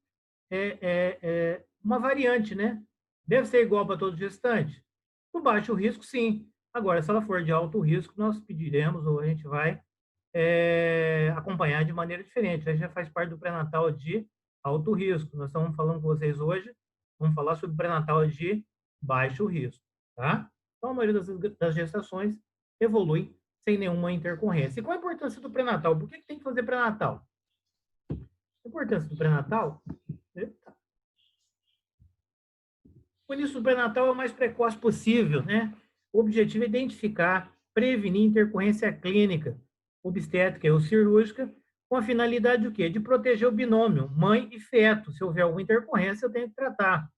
uma variante, né? Deve ser igual para todo gestante? No baixo risco, sim. Agora, se ela for de alto risco, nós pediremos ou a gente vai acompanhar de maneira diferente. Aí já faz parte do pré-natal de alto risco. Nós estamos falando com vocês hoje, vamos falar sobre pré-natal de baixo risco, tá? Então, a maioria das gestações evolui sem nenhuma intercorrência. E qual a importância do pré-natal? Por que tem que fazer pré-natal? A importância do pré-natal? O início do pré-natal é o mais precoce possível, né? O objetivo é identificar, prevenir intercorrência clínica, obstétrica ou cirúrgica, com a finalidade de quê? De proteger o binômio, mãe e feto. Se houver alguma intercorrência, eu tenho que tratar.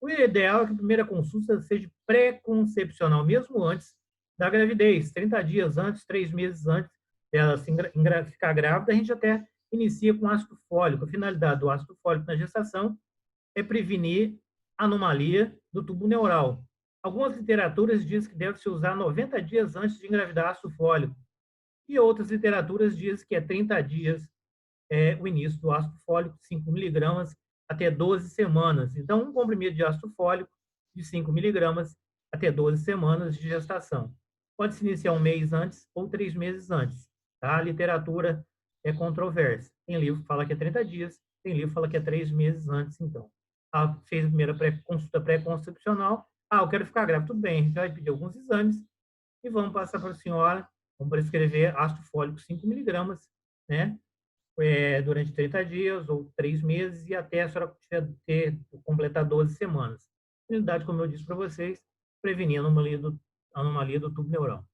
O ideal é que a primeira consulta seja pré-concepcional, mesmo antes da gravidez, 30 dias antes, 3 meses antes dela ficar grávida, a gente até inicia com ácido fólico. A finalidade do ácido fólico na gestação é prevenir anomalia do tubo neural. Algumas literaturas dizem que deve se usar 90 dias antes de engravidar ácido fólico. E outras literaturas dizem que é 30 dias o início do ácido fólico, 5 miligramas, até 12 semanas. Então, um comprimido de ácido fólico de 5 miligramas até 12 semanas de gestação. Pode se iniciar um mês antes ou 3 meses antes. Tá? A literatura é controversa. Tem livro que fala que é 30 dias, tem livro que fala que é 3 meses antes, então. Fez a primeira consulta pré-concepcional. Eu quero ficar grávida. Tudo bem, a gente vai pedir alguns exames e vamos passar para a senhora, vamos prescrever ácido fólico 5 miligramas, né? Durante 30 dias ou 3 meses e até a senhora completar 12 semanas. Finalidade, como eu disse para vocês, prevenir a anomalia do tubo neural.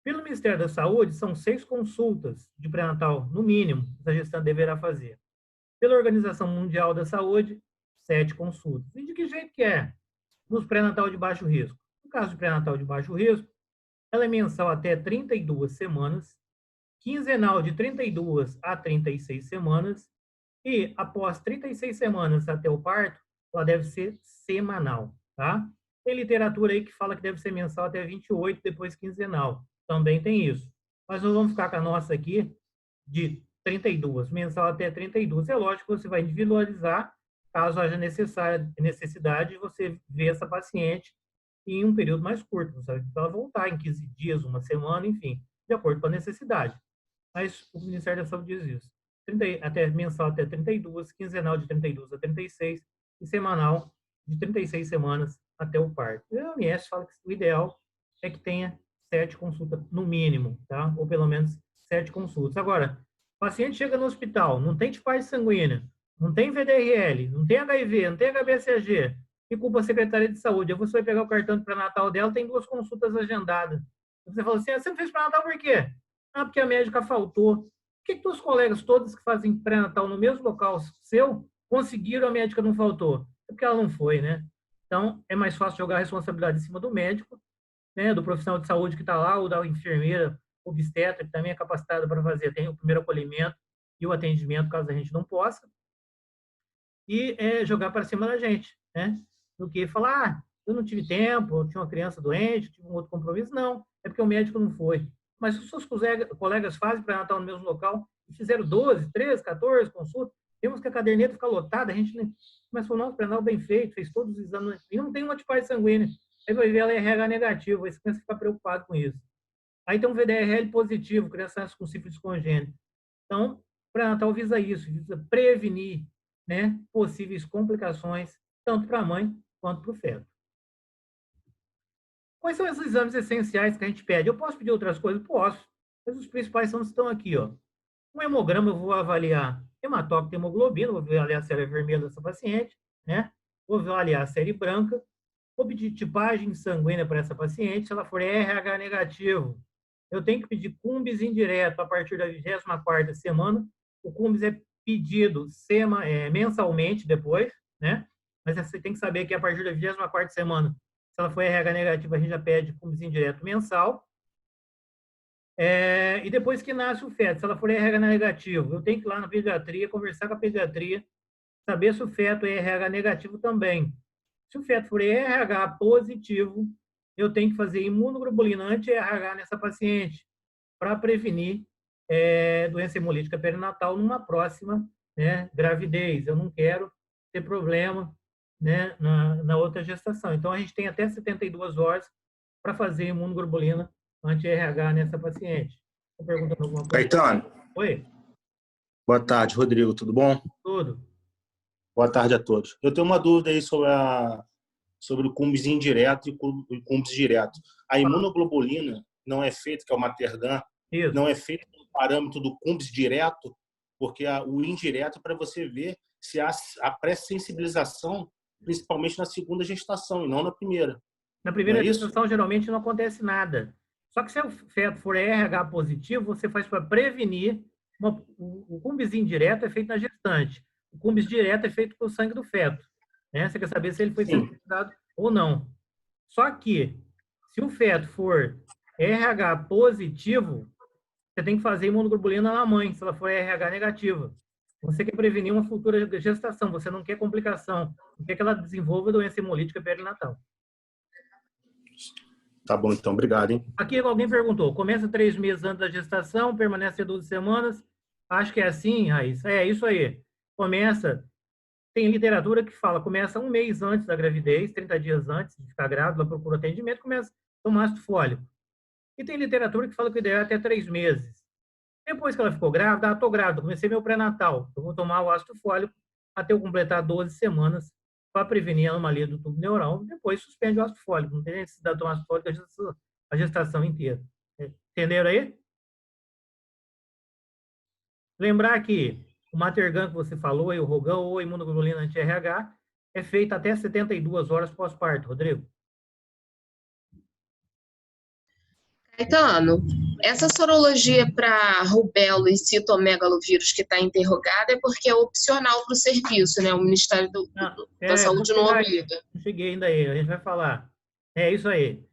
Pelo Ministério da Saúde, são 6 consultas de pré-natal, no mínimo, que a gestante deverá fazer. Pela Organização Mundial da Saúde, 7 consultas. E de que jeito que é? Nos pré-natal de baixo risco. No caso de pré-natal de baixo risco, ela é mensal até 32 semanas, quinzenal de 32 a 36 semanas e, após 36 semanas até o parto, ela deve ser semanal, tá? Tem literatura aí que fala que deve ser mensal até 28, depois quinzenal. Também tem isso. Mas nós vamos ficar com a nossa aqui de 32, mensal até 32. É lógico que você vai individualizar, caso haja necessidade de você ver essa paciente em um período mais curto. Você vai ela voltar em 15 dias, uma semana, enfim, de acordo com a necessidade. Mas o Ministério da Saúde diz isso. Mensal até 32, quinzenal de 32 a 36 e semanal de 36 semanas até o parto. E a OMS fala que o ideal é que tenha 7 consultas no mínimo, tá? Ou pelo menos 7 consultas. Agora, o paciente chega no hospital, não tem tipagem sanguínea, não tem VDRL, não tem HIV, não tem HBsAg, e culpa a Secretaria de Saúde. Aí você vai pegar o cartão de pré-natal dela, tem 2 consultas agendadas. Você fala assim, você não fez pré-natal por quê? Porque a médica faltou. Por que teus colegas todos que fazem pré-natal no mesmo local seu conseguiram, a médica não faltou? É porque ela não foi, né? Então, é mais fácil jogar a responsabilidade em cima do médico, né, do profissional de saúde que está lá, ou da enfermeira, obstetra, que também é capacitada para fazer tem o primeiro acolhimento e o atendimento, caso a gente não possa, e jogar para cima da gente, né? Do que falar, eu não tive tempo, eu tinha uma criança doente, tive um outro compromisso. Não, é porque o médico não foi. Mas se os seus colegas fazem pré-natal no mesmo local e fizeram 12, 13, 14 consultas, temos que a caderneta ficar lotada, a gente começa a falar, nossa, pré-natal bem feito, fez todos os exames, e não tem uma tipagem sanguínea. Aí vai ver ela é RH negativo, aí você começa a ficar preocupado com isso. Aí tem um VDRL positivo, criança com sífilis congênita. Então, o pré-natal visa isso, visa prevenir, né, possíveis complicações, tanto para a mãe quanto para o feto. Quais são esses exames essenciais que a gente pede? Eu posso pedir outras coisas? Posso. Mas os principais estão aqui, ó. Um hemograma eu vou avaliar Hematócrito, hemoglobina, vou avaliar a série vermelha dessa paciente, né? Vou avaliar a série branca, vou pedir tipagem sanguínea para essa paciente, se ela for RH negativo, eu tenho que pedir CUMBS indireto a partir da 24ª semana. O CUMBS é pedido mensalmente depois, né? Mas você tem que saber que a partir da 24ª semana, se ela for RH negativa, a gente já pede CUMBS indireto mensal. E depois que nasce o feto, se ela for RH negativo, eu tenho que ir lá na pediatria, conversar com a pediatria, saber se o feto é RH negativo também. Se o feto for RH positivo, eu tenho que fazer imunoglobulina anti-RH nessa paciente para prevenir doença hemolítica perinatal numa próxima, né, gravidez. Eu não quero ter problema, né, na outra gestação. Então, a gente tem até 72 horas para fazer imunoglobulina anti-RH nessa paciente. Estou perguntando alguma coisa? Caetano. Oi? Boa tarde, Rodrigo. Tudo bom? Tudo. Boa tarde a todos. Eu tenho uma dúvida aí sobre o CUMBS indireto e o CUMBS direto. A imunoglobulina não é feita, que é o Matergan, Isso. não é feita no parâmetro do CUMBS direto, porque o indireto é para você ver se há a pré-sensibilização, principalmente na segunda gestação e não na primeira. Na primeira Não é isso? gestação, geralmente, não acontece nada. Só que se o feto for RH positivo, você faz para prevenir. O CUMBS indireto é feito na gestante. O CUMBS direto é feito com o sangue do feto, né? Você quer saber se ele foi sensibilizado ou não. Só que, se o feto for RH positivo, você tem que fazer imunoglobulina na mãe, se ela for RH negativa. Você quer prevenir uma futura gestação, você não quer complicação, não quer que ela desenvolva doença hemolítica perinatal. Tá bom, então. Obrigado, hein? Aqui alguém perguntou, começa 3 meses antes da gestação, permanece 12 semanas. Acho que é assim, Raíssa. É isso aí. Começa, tem literatura que fala, começa 1 mês antes da gravidez, 30 dias antes de ficar grávida, procura atendimento, começa a tomar ácido fólico. E tem literatura que fala que o ideal é até 3 meses. Depois que ela ficou grávida, estou grávida, comecei meu pré-natal. Eu vou tomar o ácido fólico até eu completar 12 semanas para prevenir a anomalia do tubo neural. Depois suspende o ácido fólico. Não tem necessidade de tomar ácido fólico a gestação inteira. Entenderam aí? Lembrar que o Matergan que você falou, o Rogão ou a imunoglobulina anti-RH é feita até 72 horas pós-parto, Rodrigo. Caetano, essa sorologia para rubéola e citomegalovírus que está interrogada é porque é opcional para o serviço, né? O Ministério da Saúde não obriga. Não cheguei ainda aí, a gente vai falar. É isso aí.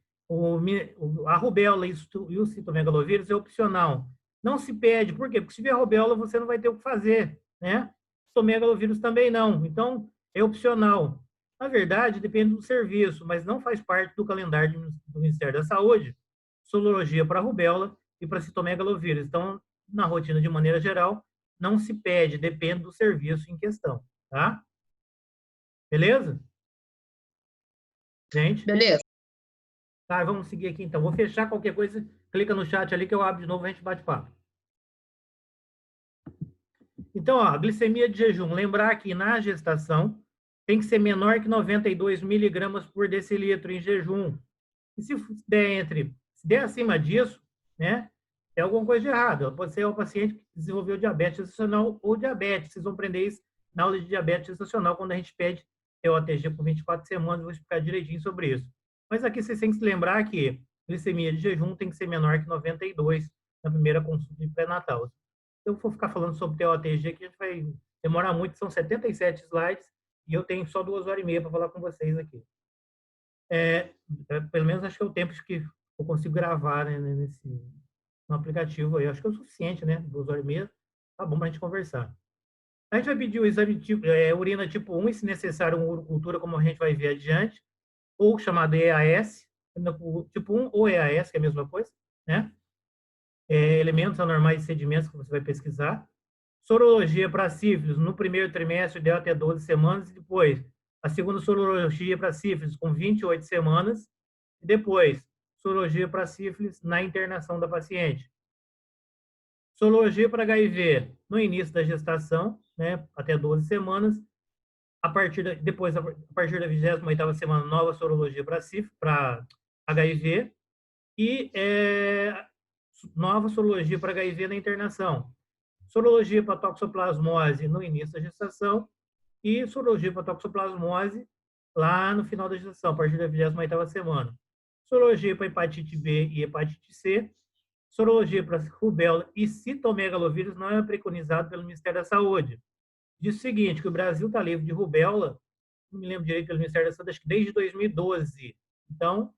A rubéola e o citomegalovírus é opcional. Não se pede, por quê? Porque se tiver rubéola, você não vai ter o que fazer, né? Citomegalovírus também não. Então, é opcional. Na verdade, depende do serviço, mas não faz parte do calendário do Ministério da Saúde. Sorologia para rubéola e para citomegalovírus. Então, na rotina, de maneira geral, não se pede, depende do serviço em questão, tá? Beleza? Gente? Beleza. Tá, vamos seguir aqui então. Vou fechar qualquer coisa, clica no chat ali que eu abro de novo e a gente bate papo. Então, ó, glicemia de jejum. Lembrar que na gestação tem que ser menor que 92 miligramas por decilitro em jejum. E se der acima disso, né, tem alguma coisa de errado. Ela pode ser um paciente que desenvolveu diabetes gestacional ou diabetes. Vocês vão aprender isso na aula de diabetes gestacional, quando a gente pede TOTG por 24 semanas. Vou explicar direitinho sobre isso. Mas aqui vocês têm que se lembrar que glicemia de jejum tem que ser menor que 92 na primeira consulta de pré-natal. Se eu for ficar falando sobre TOTG, que a gente vai demorar muito, são 77 slides, e eu tenho só 2h30 para falar com vocês aqui. Pelo menos acho que é o tempo que eu consigo gravar, né, no aplicativo aí. Acho que é o suficiente, né? 2h30, tá bom para a gente conversar. A gente vai pedir o exame urina tipo 1 e, se necessário, uma urocultura, como a gente vai ver adiante, ou chamado EAS, tipo 1 ou EAS, que é a mesma coisa, né? Elementos anormais de sedimentos que você vai pesquisar. Sorologia para sífilis no primeiro trimestre, deu até 12 semanas, e depois a segunda sorologia para sífilis com 28 semanas, e depois sorologia para sífilis na internação da paciente. Sorologia para HIV no início da gestação, né, até 12 semanas. A partir da 28ª semana, nova sorologia para HIV e nova sorologia para HIV na internação. sorologia para toxoplasmose no início da gestação e sorologia para toxoplasmose lá no final da gestação, a partir da 28ª semana. Sorologia para hepatite B e hepatite C. Sorologia para rubéola e citomegalovírus não é preconizado pelo Ministério da Saúde. Diz o seguinte, que o Brasil está livre de rubéola, não me lembro direito pelo Ministério da Saúde, acho que desde 2012. Então,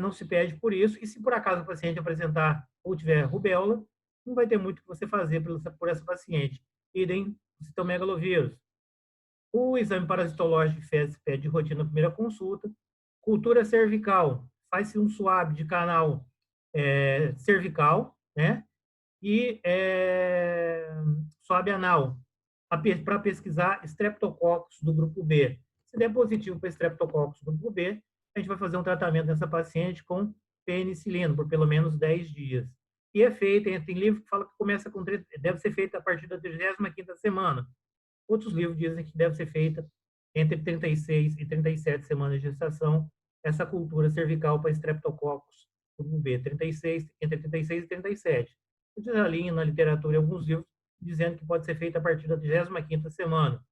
não se pede por isso. E se por acaso o paciente apresentar ou tiver rubéola, não vai ter muito o que você fazer por essa paciente. Idem o citomegalovírus. O exame parasitológico de fezes pede de rotina na primeira consulta. Cultura cervical. Faz-se um swab de canal cervical, né? E swab anal, para pesquisar Streptococcus do grupo B. Se der positivo para Streptococcus do grupo B, a gente vai fazer um tratamento nessa paciente com penicilina por pelo menos 10 dias. E é feito, tem livro que fala que começa com, deve ser feita a partir da 35ª semana. Outros livros dizem que deve ser feita entre 36 e 37 semanas de gestação, essa cultura cervical para Streptococcus grupo B, entre 36 e 37. Eu já li na literatura em alguns livros dizendo que pode ser feita a partir da 35ª semana.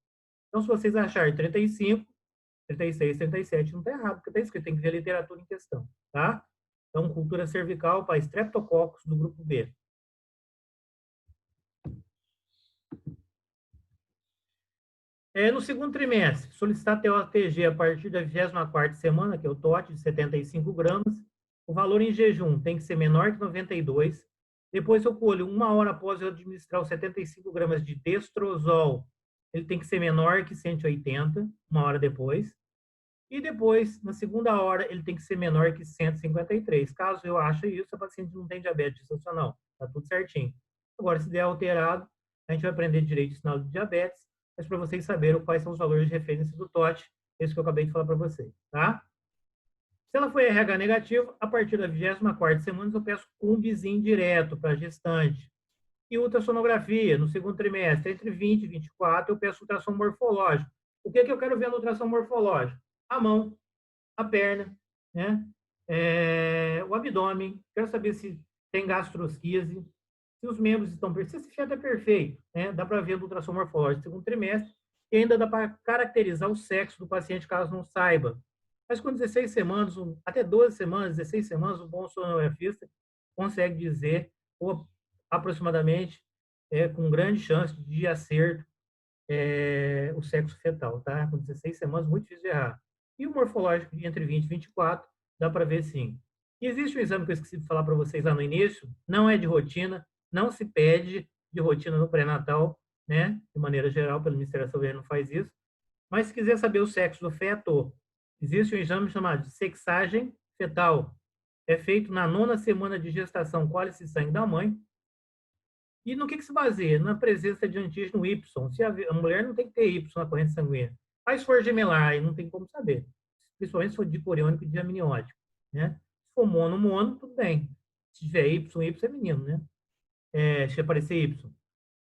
Então, se vocês acharem 35, 36, 37, não está errado, porque está escrito, tem que ver a literatura em questão, tá? Então, cultura cervical para Streptococcus do grupo B. No segundo trimestre, solicitar TOTG a partir da 24ª semana, que é o TOT, de 75 gramas. O valor em jejum tem que ser menor que 92. Depois eu colho, 1 hora após eu administrar os 75 gramas de destrozol, ele tem que ser menor que 180, 1 hora depois. E depois, na segunda hora, ele tem que ser menor que 153. Caso eu ache isso, a paciente não tem diabetes gestacional. Está tudo certinho. Agora, se der alterado, a gente vai aprender direito de sinal de diabetes, mas para vocês saberem quais são os valores de referência do TOT, esse que eu acabei de falar para vocês, tá? Se ela for RH negativo, a partir da 24ª semana, eu peço CUMBzinho direto para a gestante. E ultrassonografia, no segundo trimestre, entre 20 e 24, eu peço ultrassom morfológico. O que eu quero ver no ultrassom morfológico? A mão, a perna, né? O abdômen, quero saber se tem gastrosquise, se os membros estão perfeitos, se esse feto é perfeito, né? Dá para ver no ultrassom morfológico no segundo trimestre, e ainda dá para caracterizar o sexo do paciente, caso não saiba. Mas com 16 semanas, até 12 semanas, 16 semanas, um bom sonografista consegue dizer, ou aproximadamente, com grande chance de acerto, o sexo fetal, tá? Com 16 semanas, muito difícil de errar. E o morfológico, entre 20 e 24, dá para ver sim. E existe um exame que eu esqueci de falar para vocês lá no início, não é de rotina, não se pede de rotina no pré-natal, né? De maneira geral, pelo Ministério da Saúde não faz isso. Mas se quiser saber o sexo do feto, existe um exame chamado de sexagem fetal. É feito na 9ª semana de gestação, colhe-se sangue da mãe. E no que se baseia? Na presença de antígeno Y. Se a mulher não tem que ter Y na corrente sanguínea. Mas se for gemelar, aí não tem como saber. Principalmente se for diporiônico e diamniótico, né? Se for mono, tudo bem. Se tiver Y é menino, né? Se aparecer Y.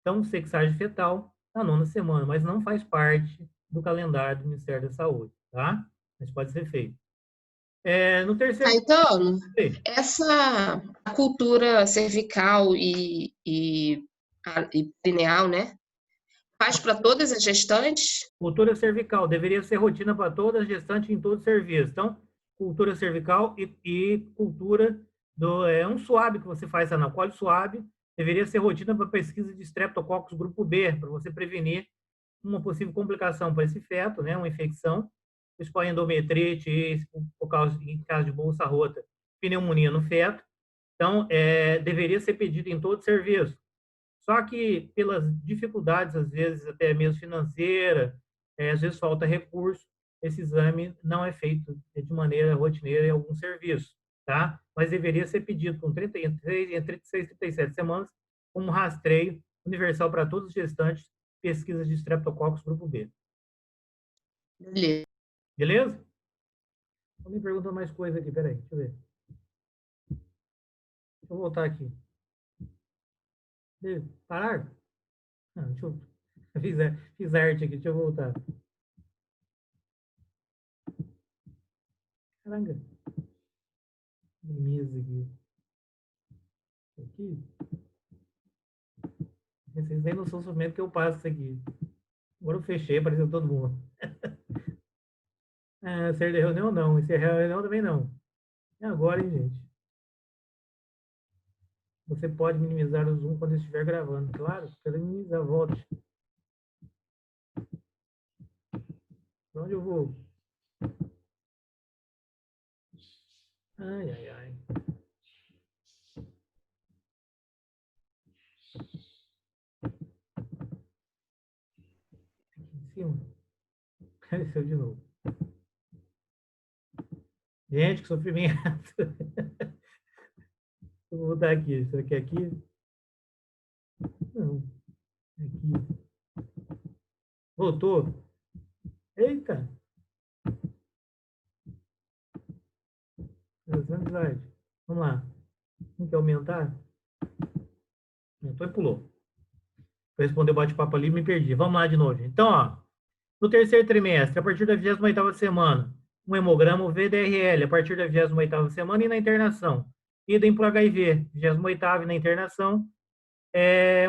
Então, sexagem fetal na 9ª semana, mas não faz parte do calendário do Ministério da Saúde, tá? Mas pode ser feito. No terceiro... Caetano, essa cultura cervical e perineal, né? Faz para todas as gestantes? Cultura cervical deveria ser rotina para todas as gestantes em todo o serviço. Então, cultura cervical e cultura um swab que você faz anal, colhe swab, deveria ser rotina para pesquisa de Streptococcus grupo B, para você prevenir uma possível complicação para esse feto, né, uma infecção, endometrite, em caso de bolsa rota, pneumonia no feto. Então, deveria ser pedido em todo o serviço. Só que, pelas dificuldades, às vezes, até mesmo financeira, às vezes falta recurso, esse exame não é feito de maneira rotineira em algum serviço, tá? Mas deveria ser pedido com 36 e 37 semanas, como rastreio universal para todos os gestantes, pesquisa de Streptococcus grupo B. Beleza. Beleza? Então, me pergunta mais coisa aqui, peraí, deixa eu ver. Deixa eu voltar aqui. Parar? Não, deixa eu... Fiz arte aqui, deixa eu voltar. Caramba. Mesa aqui. Aqui. Vocês nem noção do sofrimento que eu passo isso aqui. Agora eu fechei, apareceu todo mundo. Sair da reunião não, encerrar a reunião também não. E agora, hein, gente? Você pode minimizar o Zoom quando estiver gravando. Claro, quero minimizar, volte. Para onde eu vou? Ai, ai, ai. Aqui em cima. Apareceu de novo. Gente, que sofrimento. Vou botar aqui. Será que é aqui? Não. Aqui. Voltou. Eita. Slide. Vamos lá. Tem que aumentar? Aumentou e pulou. Vou responder o bate-papo ali e me perdi. Vamos lá de novo. Então, ó, no terceiro trimestre, a partir da 28ª semana, um hemograma, o VDRL, a partir da 28ª semana e na internação. Idem para o HIV, 28ª na internação,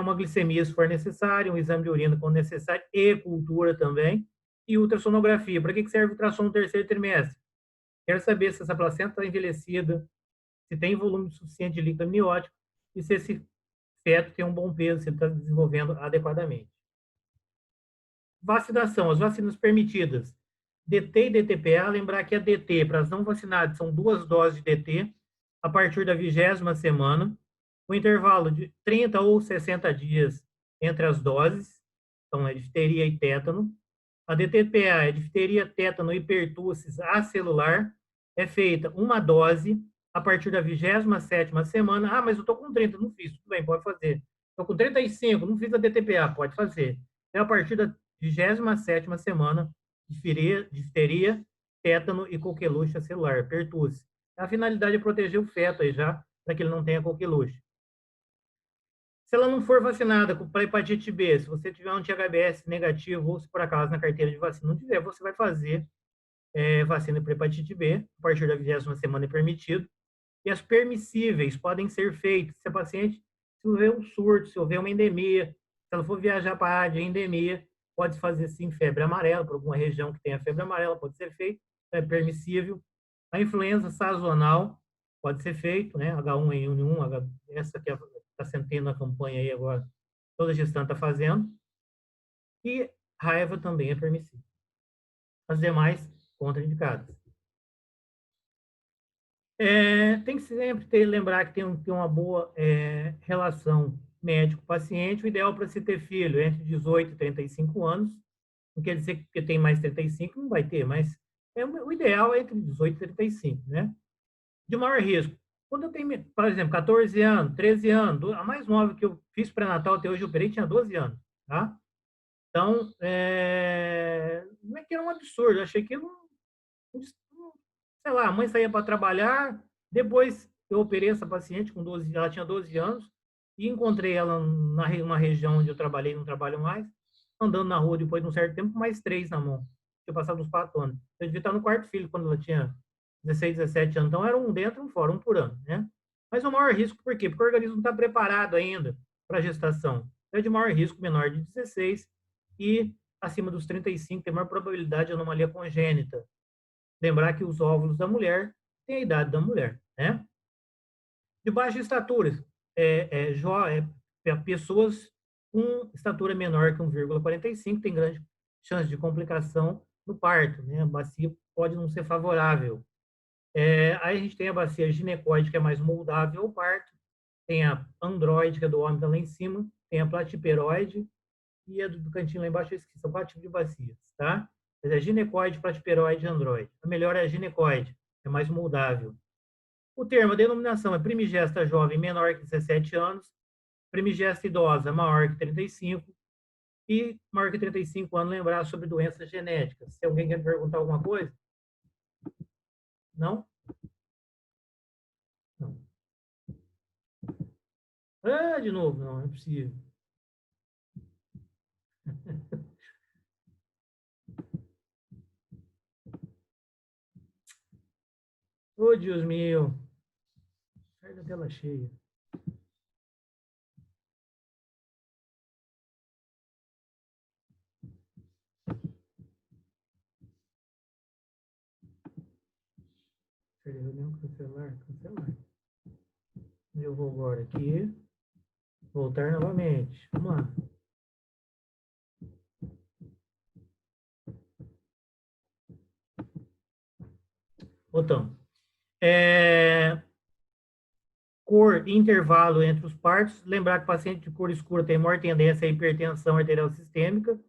uma glicemia se for necessário, um exame de urina quando necessário e cultura também, e ultrassonografia. Para que serve o ultrassom no terceiro trimestre? Quero saber se essa placenta está envelhecida, se tem volume suficiente de líquido amniótico e se esse feto tem um bom peso, se está desenvolvendo adequadamente. Vacinação, as vacinas permitidas. DT e DTPA, lembrar que a DT, para as não vacinadas, são 2 doses de DT a partir da 20ª semana, o intervalo de 30 ou 60 dias entre as doses, então é difteria e tétano. A DTPA é difteria, tétano e pertussis acelular, é feita uma dose a partir da 27ª semana. Ah, mas eu estou com 30, não fiz. Tudo bem, pode fazer. Estou com 35, não fiz a DTPA, pode fazer. É a partir da 27ª semana, difteria, tétano e coqueluche acelular, pertussis. A finalidade é proteger o feto aí já, para que ele não tenha coqueluche. Se ela não for vacinada para hepatite B, se você tiver um THBS negativo ou se por acaso na carteira de vacina não tiver, você vai fazer vacina para hepatite B, a partir da 20ª semana é permitido. E as permissíveis podem ser feitas se a paciente, se houver um surto, se houver uma endemia, se ela for viajar para a área de endemia, pode fazer sim febre amarela, para alguma região que tenha febre amarela, pode ser feito, é permissível. A influenza sazonal pode ser feito, né? H1N1, essa que está sendo a campanha aí agora, toda a gestante está fazendo. E raiva também é permissível. As demais, contraindicadas. Tem que sempre lembrar que tem uma boa relação médico-paciente. O ideal para se ter filho é entre 18 e 35 anos. Não quer dizer que tem mais 35, não vai ter, mas o ideal é entre 18 e 35, né? De maior risco. Quando eu tenho, por exemplo, 14 anos, 13 anos, a mais nova que eu fiz pré-natal até hoje, eu operei, tinha 12 anos, tá? Então, não é que era um absurdo, eu achei que não, sei lá, a mãe saía para trabalhar, depois eu operei essa paciente com 12, ela tinha 12 anos, e encontrei ela numa região onde eu trabalhei, não trabalho mais, andando na rua depois de um certo tempo, com mais 3 na mão. Tinha passado uns 4 anos. Eu devia estar no quarto filho quando ela tinha 16, 17 anos. Então, era um dentro, um fora, um por ano, né? Mas o maior risco, por quê? Porque o organismo não está preparado ainda para a gestação. É de maior risco, menor de 16, e acima dos 35 tem maior probabilidade de anomalia congênita. Lembrar que os óvulos da mulher têm a idade da mulher, né? De baixa estatura, pessoas com estatura menor que 1,45 tem grande chance de complicação no parto, né? A bacia pode não ser favorável. Aí a gente tem a bacia ginecoide, que é mais moldável ao parto, tem a androide, que é do homem, tá lá em cima, tem a platiperoide e a do cantinho lá embaixo, eu esqueci, são 4 tipos de bacias, tá? Mas é ginecoide, platiperoide e androide. A melhor é a ginecoide, é mais moldável. O termo, a denominação é primigesta jovem menor que 17 anos, primigesta idosa maior que 35 e maior que 35 anos lembrar sobre doenças genéticas. Se alguém quer perguntar alguma coisa? Não? Não. De novo, não é possível. Ô, Deus meu. Sai da tela cheia. Reunião, cancelar. Eu vou agora aqui. Voltar novamente. Vamos lá. Botão. Cor e intervalo entre os partos. Lembrar que paciente de cor escura tem maior tendência à hipertensão arterial sistêmica.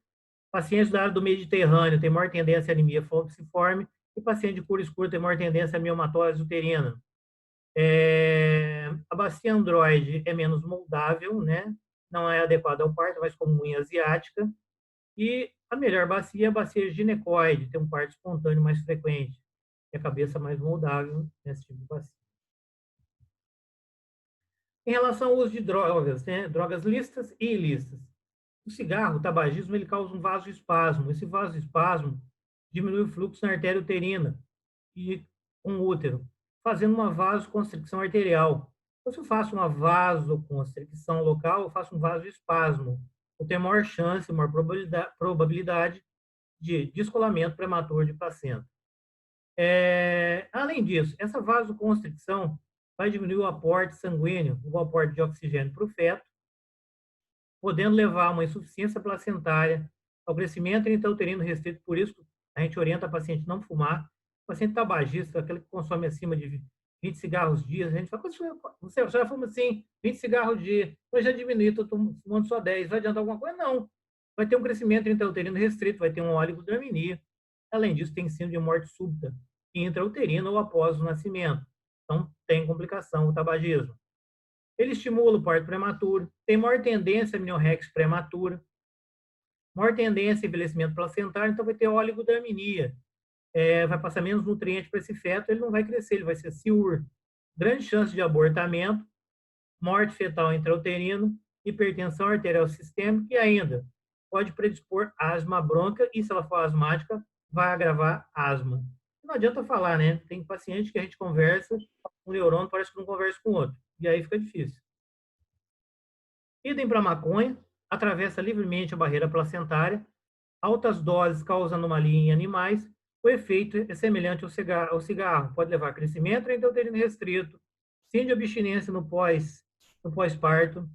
Pacientes da área do Mediterrâneo tem maior tendência à anemia falciforme. E paciente de cor escura tem maior tendência à miomatose uterina. A bacia androide é menos moldável, né? Não é adequada ao parto, mas comum em asiática. E a melhor bacia é a bacia ginecoide, tem um parto espontâneo mais frequente. E a cabeça mais moldável nesse tipo de bacia. Em relação ao uso de drogas, né? Drogas lícitas e ilícitas. O cigarro, o tabagismo, ele causa um vasoespasmo. Esse vasoespasmo diminui o fluxo na artéria uterina e com o útero, fazendo uma vasoconstricção arterial. Então, se eu faço uma vasoconstricção local, eu faço um vasoespasmo. Eu tenho maior chance, maior probabilidade de descolamento prematuro de placenta. Além disso, essa vasoconstricção vai diminuir o aporte sanguíneo, o aporte de oxigênio para o feto, podendo levar a uma insuficiência placentária, ao crescimento intrauterino restrito. Por isso, a gente orienta a paciente a não fumar. O paciente tabagista, aquele que consome acima de 20 cigarros dia, a gente fala, você já fuma assim, 20 cigarros dia, eu já diminui, estou fumando só 10, vai adiantar alguma coisa? Não. Vai ter um crescimento intrauterino restrito, vai ter uma oligodramia. Além disso, tem síndrome de morte súbita intrauterina ou após o nascimento. Então, tem complicação o tabagismo. Ele estimula o parto prematuro, tem maior tendência a amniorrex prematura, maior tendência a envelhecimento placentário, então vai ter oligodramia. Vai passar menos nutriente para esse feto, ele não vai crescer, ele vai ser SIUR. Grande chance de abortamento, morte fetal intrauterino, hipertensão arterial sistêmica e ainda pode predispor asma bronca e, se ela for asmática, vai agravar asma. Não adianta falar, né? Tem paciente que a gente conversa, um neurônio parece que não conversa com o outro. E aí fica difícil. Idem para maconha, atravessa livremente a barreira placentária, altas doses causam anomalia em animais, o efeito é semelhante ao cigarro, pode levar a crescimento intrauterino restrito, síndrome de abstinência no pós-parto,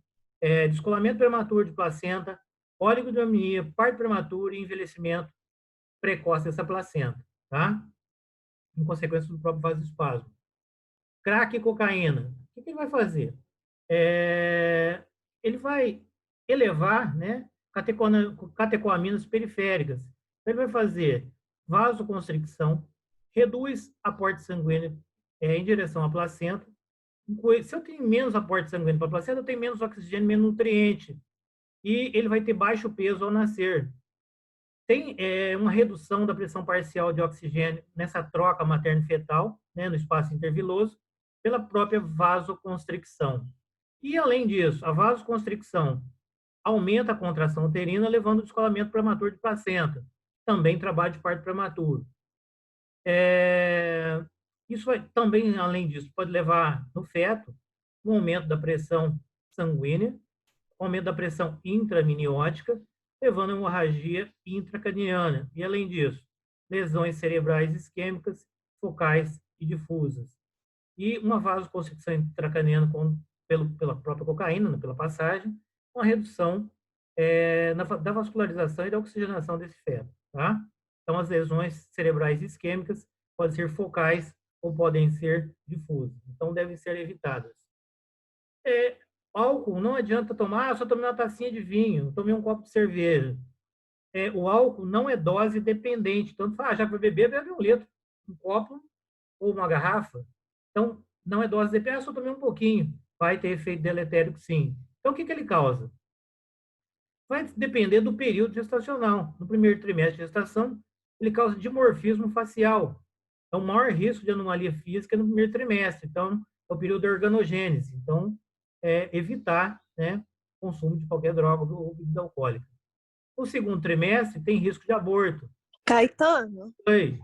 descolamento prematuro de placenta, oligodramia, parto prematuro e envelhecimento precoce dessa placenta, tá? Em consequência do próprio vasoespasmo. Crack e cocaína. O que ele vai fazer? Ele vai elevar, né, catecoaminas periféricas. Ele vai fazer vasoconstricção, reduz aporte sanguíneo em direção à placenta. Se eu tenho menos aporte sanguíneo para a placenta, eu tenho menos oxigênio, menos nutriente. E ele vai ter baixo peso ao nascer. Tem uma redução da pressão parcial de oxigênio nessa troca materno-fetal, né, no espaço interviloso, pela própria vasoconstricção. E, além disso, a vasoconstricção aumenta a contração uterina, levando ao descolamento prematuro de placenta. Também trabalho de parto prematuro. Isso vai, também, além disso, pode levar no feto um aumento da pressão sanguínea, aumento da pressão intraminiótica, levando a hemorragia intracraniana. E, além disso, lesões cerebrais isquêmicas, focais e difusas. E uma vasoconstricção intracraniana pela própria cocaína, pela passagem, uma redução da vascularização e da oxigenação desse feto. Tá? Então, as lesões cerebrais isquêmicas podem ser focais ou podem ser difusas. Então, devem ser evitadas. Álcool, não adianta tomar, só tomei uma tacinha de vinho, tomei um copo de cerveja. O álcool não é dose dependente. Então, já que vai beber, bebe 1 litro, um copo ou uma garrafa. Então, não é dose dependente, só tomei um pouquinho. Vai ter efeito deletérico, sim. Então, o que ele causa? Vai depender do período gestacional. No primeiro trimestre de gestação, ele causa dimorfismo facial. É o maior risco de anomalia física no primeiro trimestre. Então, é o período da organogênese. Então, evitar, né, o consumo de qualquer droga ou bebida alcoólica. No segundo trimestre, tem risco de aborto. Caetano? Oi.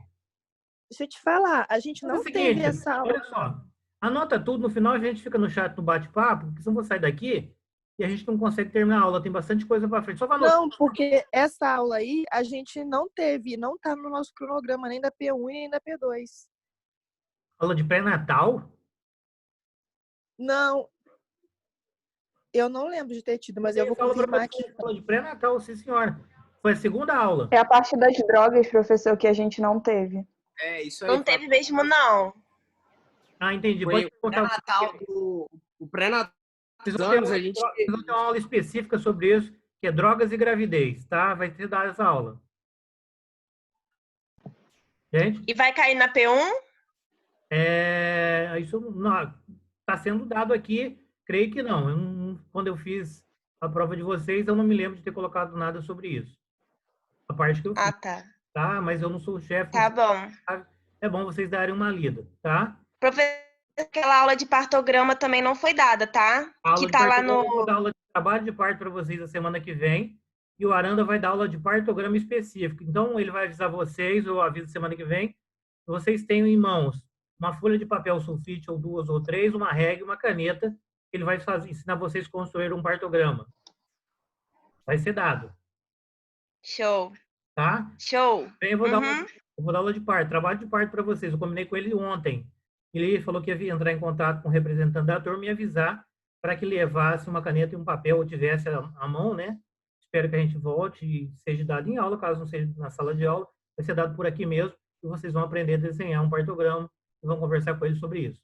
Deixa eu te falar, a gente não teve essa aula. Olha só, anota tudo, no final a gente fica no chat, no bate-papo, porque senão eu vou sair daqui e a gente não consegue terminar a aula, tem bastante coisa para frente. Só vai não, porque essa aula aí a gente não teve, não está no nosso cronograma nem da P1 nem da P2. Aula de pré-natal? Não, eu não lembro de ter tido, mas eu vou confirmar aqui. Aula de pré-natal, sim, senhora. Foi a segunda aula. É a parte das drogas, professor, que a gente não teve. É, isso aí. Não teve mesmo, não. Ah, entendi. Foi Pode contar o pré-natal Vocês dos vão anos, a gente... ter uma aula específica sobre isso, que é drogas e gravidez, tá? Vai ter dado essa aula. Gente? E vai cair na P1? Isso está sendo dado aqui, creio que não. Quando eu fiz a prova de vocês, eu não me lembro de ter colocado nada sobre isso. A parte que eu fiz. Ah, tá. Mas eu não sou o chefe. Tá bom. É bom vocês darem uma lida, tá? Professor, aquela aula de partograma também não foi dada, tá? Que tá lá no... Eu vou dar aula de trabalho de parto para vocês a semana que vem. E o Aranda vai dar aula de partograma específico. Então, ele vai avisar vocês, eu aviso semana que vem, vocês tenham em mãos uma folha de papel sulfite, ou 2 ou 3, uma régua e uma caneta, que ele vai ensinar vocês a construir um partograma. Vai ser dado. Show. Tá? Show. Eu vou dar aula de parto, trabalho de parto para vocês. Eu combinei com ele ontem. Ele falou que ia entrar em contato com o representante da turma e avisar para que levasse uma caneta e um papel, ou tivesse à mão, né? Espero que a gente volte e seja dado em aula, caso não seja na sala de aula, vai ser dado por aqui mesmo, e vocês vão aprender a desenhar um partograma e vão conversar com ele sobre isso.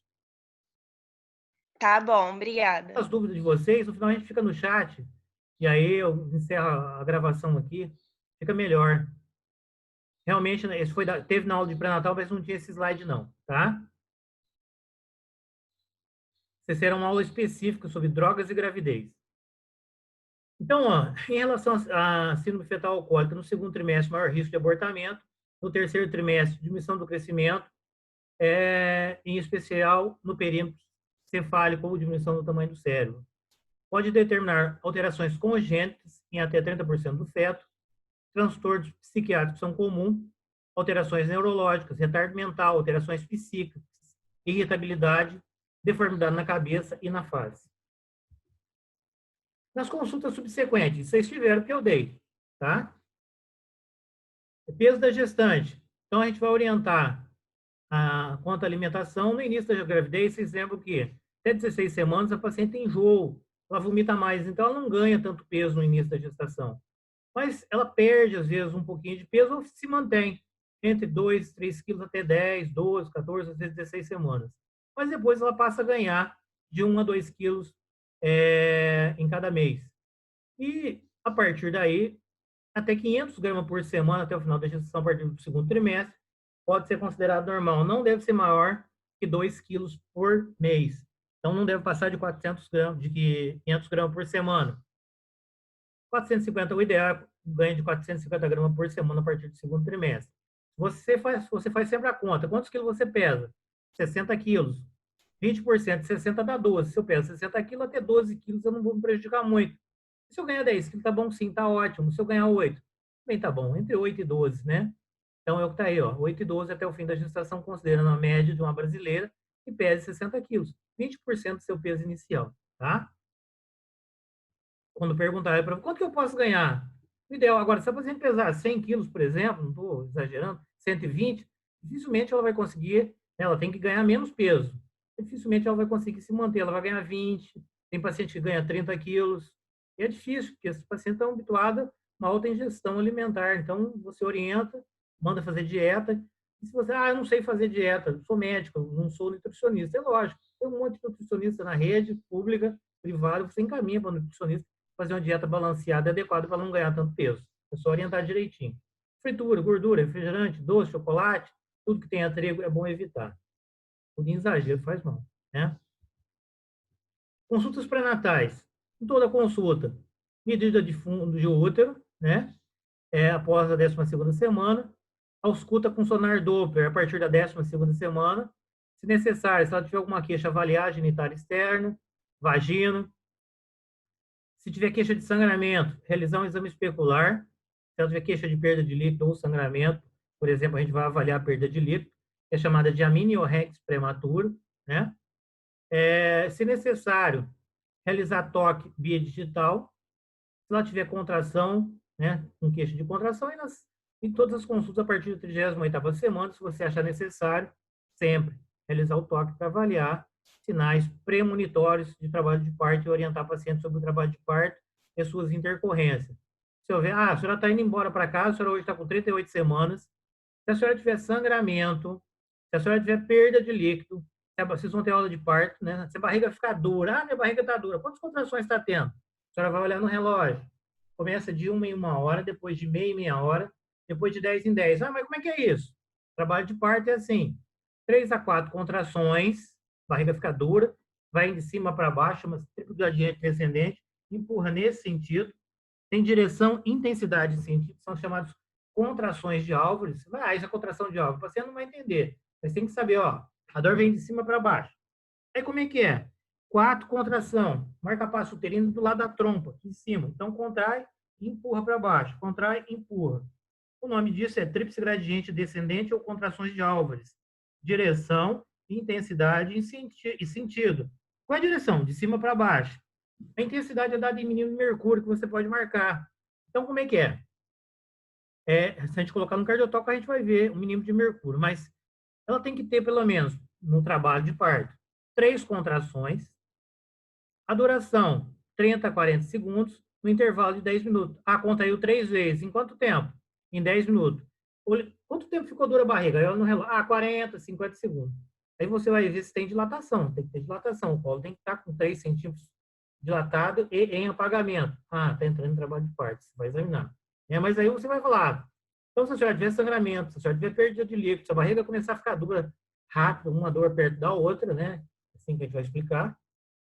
Tá bom, obrigada. As dúvidas de vocês, no final a gente fica no chat, e aí eu encerro a gravação aqui, fica melhor. Realmente, esse teve na aula de pré-natal, mas não tinha esse slide não, tá? Essa será uma aula específica sobre drogas e gravidez. Então, em relação à síndrome fetal alcoólica, no segundo trimestre, maior risco de abortamento, no terceiro trimestre, diminuição do crescimento, em especial no perímetro cefálico ou diminuição do tamanho do cérebro. Pode determinar alterações congênitas em até 30% do feto, transtornos psiquiátricos são comuns, alterações neurológicas, retardo mental, alterações psíquicas, irritabilidade, deformidade na cabeça e na face. Nas consultas subsequentes, vocês tiveram que eu dei, tá? Peso da gestante. Então, a gente vai orientar quanto à alimentação. No início da gravidez, vocês lembram que até 16 semanas a paciente tem enjoo, ela vomita mais, então ela não ganha tanto peso no início da gestação. Mas ela perde, às vezes, um pouquinho de peso ou se mantém entre 2, 3 quilos até 10, 12, 14, às vezes 16 semanas. Mas depois ela passa a ganhar de 1 a 2 quilos em cada mês. E, a partir daí, até 500 gramas por semana, até o final da gestação, a partir do segundo trimestre, pode ser considerado normal. Não deve ser maior que 2 quilos por mês. Então, não deve passar de 500 gramas por semana. 450 é o ideal, ganho de 450 gramas por semana a partir do segundo trimestre. Você faz sempre a conta. Quantos quilos você pesa? 60 quilos. 20% de 60 dá 12. Se eu peso 60 quilos, até 12 quilos eu não vou me prejudicar muito. Se eu ganhar 10 quilos, tá bom sim, tá ótimo. Se eu ganhar 8, também tá bom. Entre 8 e 12, né? Então, é o que tá aí, 8 e 12 até o fim da gestação, considerando a média de uma brasileira que pesa 60 quilos. 20% do seu peso inicial, tá? Quando perguntar, quanto que eu posso ganhar? O ideal, agora, se a paciente pesar 100 quilos, por exemplo, não estou exagerando, 120, dificilmente ela vai conseguir, ela tem que ganhar menos peso. Dificilmente ela vai conseguir se manter, ela vai ganhar 20, tem paciente que ganha 30 quilos, e é difícil, porque esses pacientes estão habituados a uma alta ingestão alimentar, então você orienta, manda fazer dieta, e se você, eu não sei fazer dieta, sou médico, não sou nutricionista, é lógico, tem um monte de nutricionista na rede pública, privada, você encaminha para o nutricionista fazer uma dieta balanceada e adequada para não ganhar tanto peso. É só orientar direitinho. Fritura, gordura, refrigerante, doce, chocolate, tudo que tenha trigo é bom evitar. Tudo em exagero faz mal, né? Consultas pré-natais. Em toda consulta, medida de fundo de útero, né? Após a 12ª semana. Ausculta com sonar Doppler a partir da 12ª semana. Se necessário, se ela tiver alguma queixa, avaliar a genitália externa, vagina. Se tiver queixa de sangramento, realizar um exame especular. Se ela tiver queixa de perda de líquido ou sangramento, por exemplo, a gente vai avaliar a perda de líquido, que é chamada de amniorrex prematuro, né? Se necessário, realizar toque bidigital. Se ela tiver contração, né, com queixa de contração, e todas as consultas a partir da 38ª semana, se você achar necessário, sempre realizar o toque para avaliar sinais premonitórios de trabalho de parto e orientar pacientes sobre o trabalho de parto e suas intercorrências. Se eu ver, a senhora está indo embora para casa, a senhora hoje está com 38 semanas, se a senhora tiver sangramento, se a senhora tiver perda de líquido, vocês vão ter aula de parto, né? Se a barriga ficar dura, minha barriga está dura, quantas contrações está tendo? A senhora vai olhar no relógio. Começa de 1 em 1 hora, depois de meia em meia hora, depois de 10 em 10. Mas como é que é isso? O trabalho de parto é assim, 3 a 4 contrações, barriga fica dura, vai de cima para baixo, chama-se triplo gradiente descendente, empurra nesse sentido, tem direção, intensidade e sentido, são chamados contrações de Álvares. Isso é contração de Álvares, o paciente não vai entender, mas tem que saber, ó, a dor vem de cima para baixo. Aí como é que é? 4, contração, marca-passo uterino do lado da trompa, aqui em cima. Então, contrai e empurra para baixo, contrai e empurra. O nome disso é tríplice gradiente descendente ou contrações de Álvares. Direção, intensidade e sentido. Qual é a direção? De cima para baixo. A intensidade é dada em mínimo de mercúrio, que você pode marcar. Então, como é que é? Se a gente colocar no cardiotoco, a gente vai ver o mínimo de mercúrio, mas ela tem que ter, pelo menos, no trabalho de parto, 3 contrações, a duração, 30 a 40 segundos, no intervalo de 10 minutos. Contraiu 3 vezes. Em quanto tempo? Em 10 minutos. Quanto tempo ficou dura a barriga? Eu no relógio, 40, 50 segundos. Aí você vai ver se tem dilatação. Tem que ter dilatação. O colo tem que estar com 3 centímetros dilatado e em apagamento. Está entrando em trabalho de parto. Você vai examinar. Mas aí você vai falar, então se a senhora tiver sangramento, se a senhora tiver perda de líquido, se a barriga começar a ficar dura rápido, uma dor perto da outra, né? Assim que a gente vai explicar, a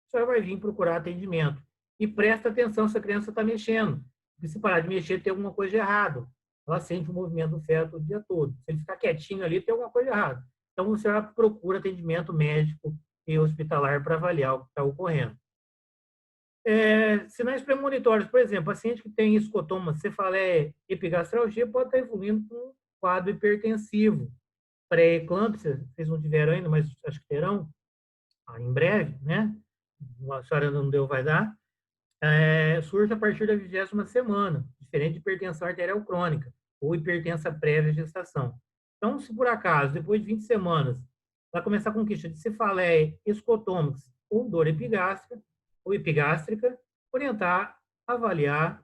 senhora vai vir procurar atendimento. E presta atenção se a criança está mexendo. Porque se parar de mexer, tem alguma coisa de errado. Ela sente o movimento do feto o dia todo. Se ele ficar quietinho ali, tem alguma coisa errada. Então, você procura atendimento médico e hospitalar para avaliar o que está ocorrendo. Sinais premonitórios, por exemplo, paciente que tem escotoma, cefaleia, epigastralgia, pode estar evoluindo com um quadro hipertensivo. Pré-eclâmpsia, vocês não tiveram ainda, mas acho que terão em breve, né? A senhora não deu, vai dar. Surge a partir da 20ª semana, diferente de hipertensão arterial crônica ou hipertensa prévia gestação. Então, se por acaso, depois de 20 semanas, ela começar com queixa de cefaleia, escotômicos ou dor epigástrica, orientar, avaliar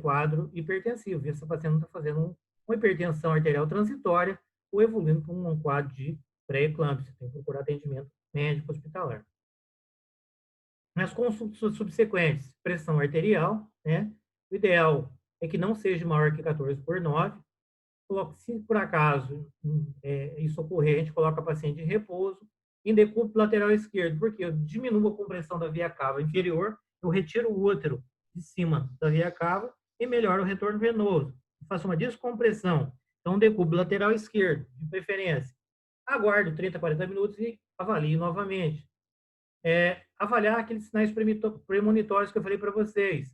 quadro hipertensivo. Ver se a paciente não está fazendo uma hipertensão arterial transitória ou evoluindo para um quadro de pré-eclâmpsia. Tem que procurar atendimento médico hospitalar. Nas consultas subsequentes, pressão arterial, né? O ideal é que não seja maior que 14/9. Se por acaso isso ocorrer, a gente coloca a paciente em repouso, em decúbito lateral esquerdo, porque eu diminuo a compressão da via cava inferior, eu retiro o útero de cima da via cava e melhoro o retorno venoso. Eu faço uma descompressão, então decúbito lateral esquerdo, de preferência. Aguardo 30 a 40 minutos e avalio novamente. Avaliar aqueles sinais premonitórios que eu falei para vocês.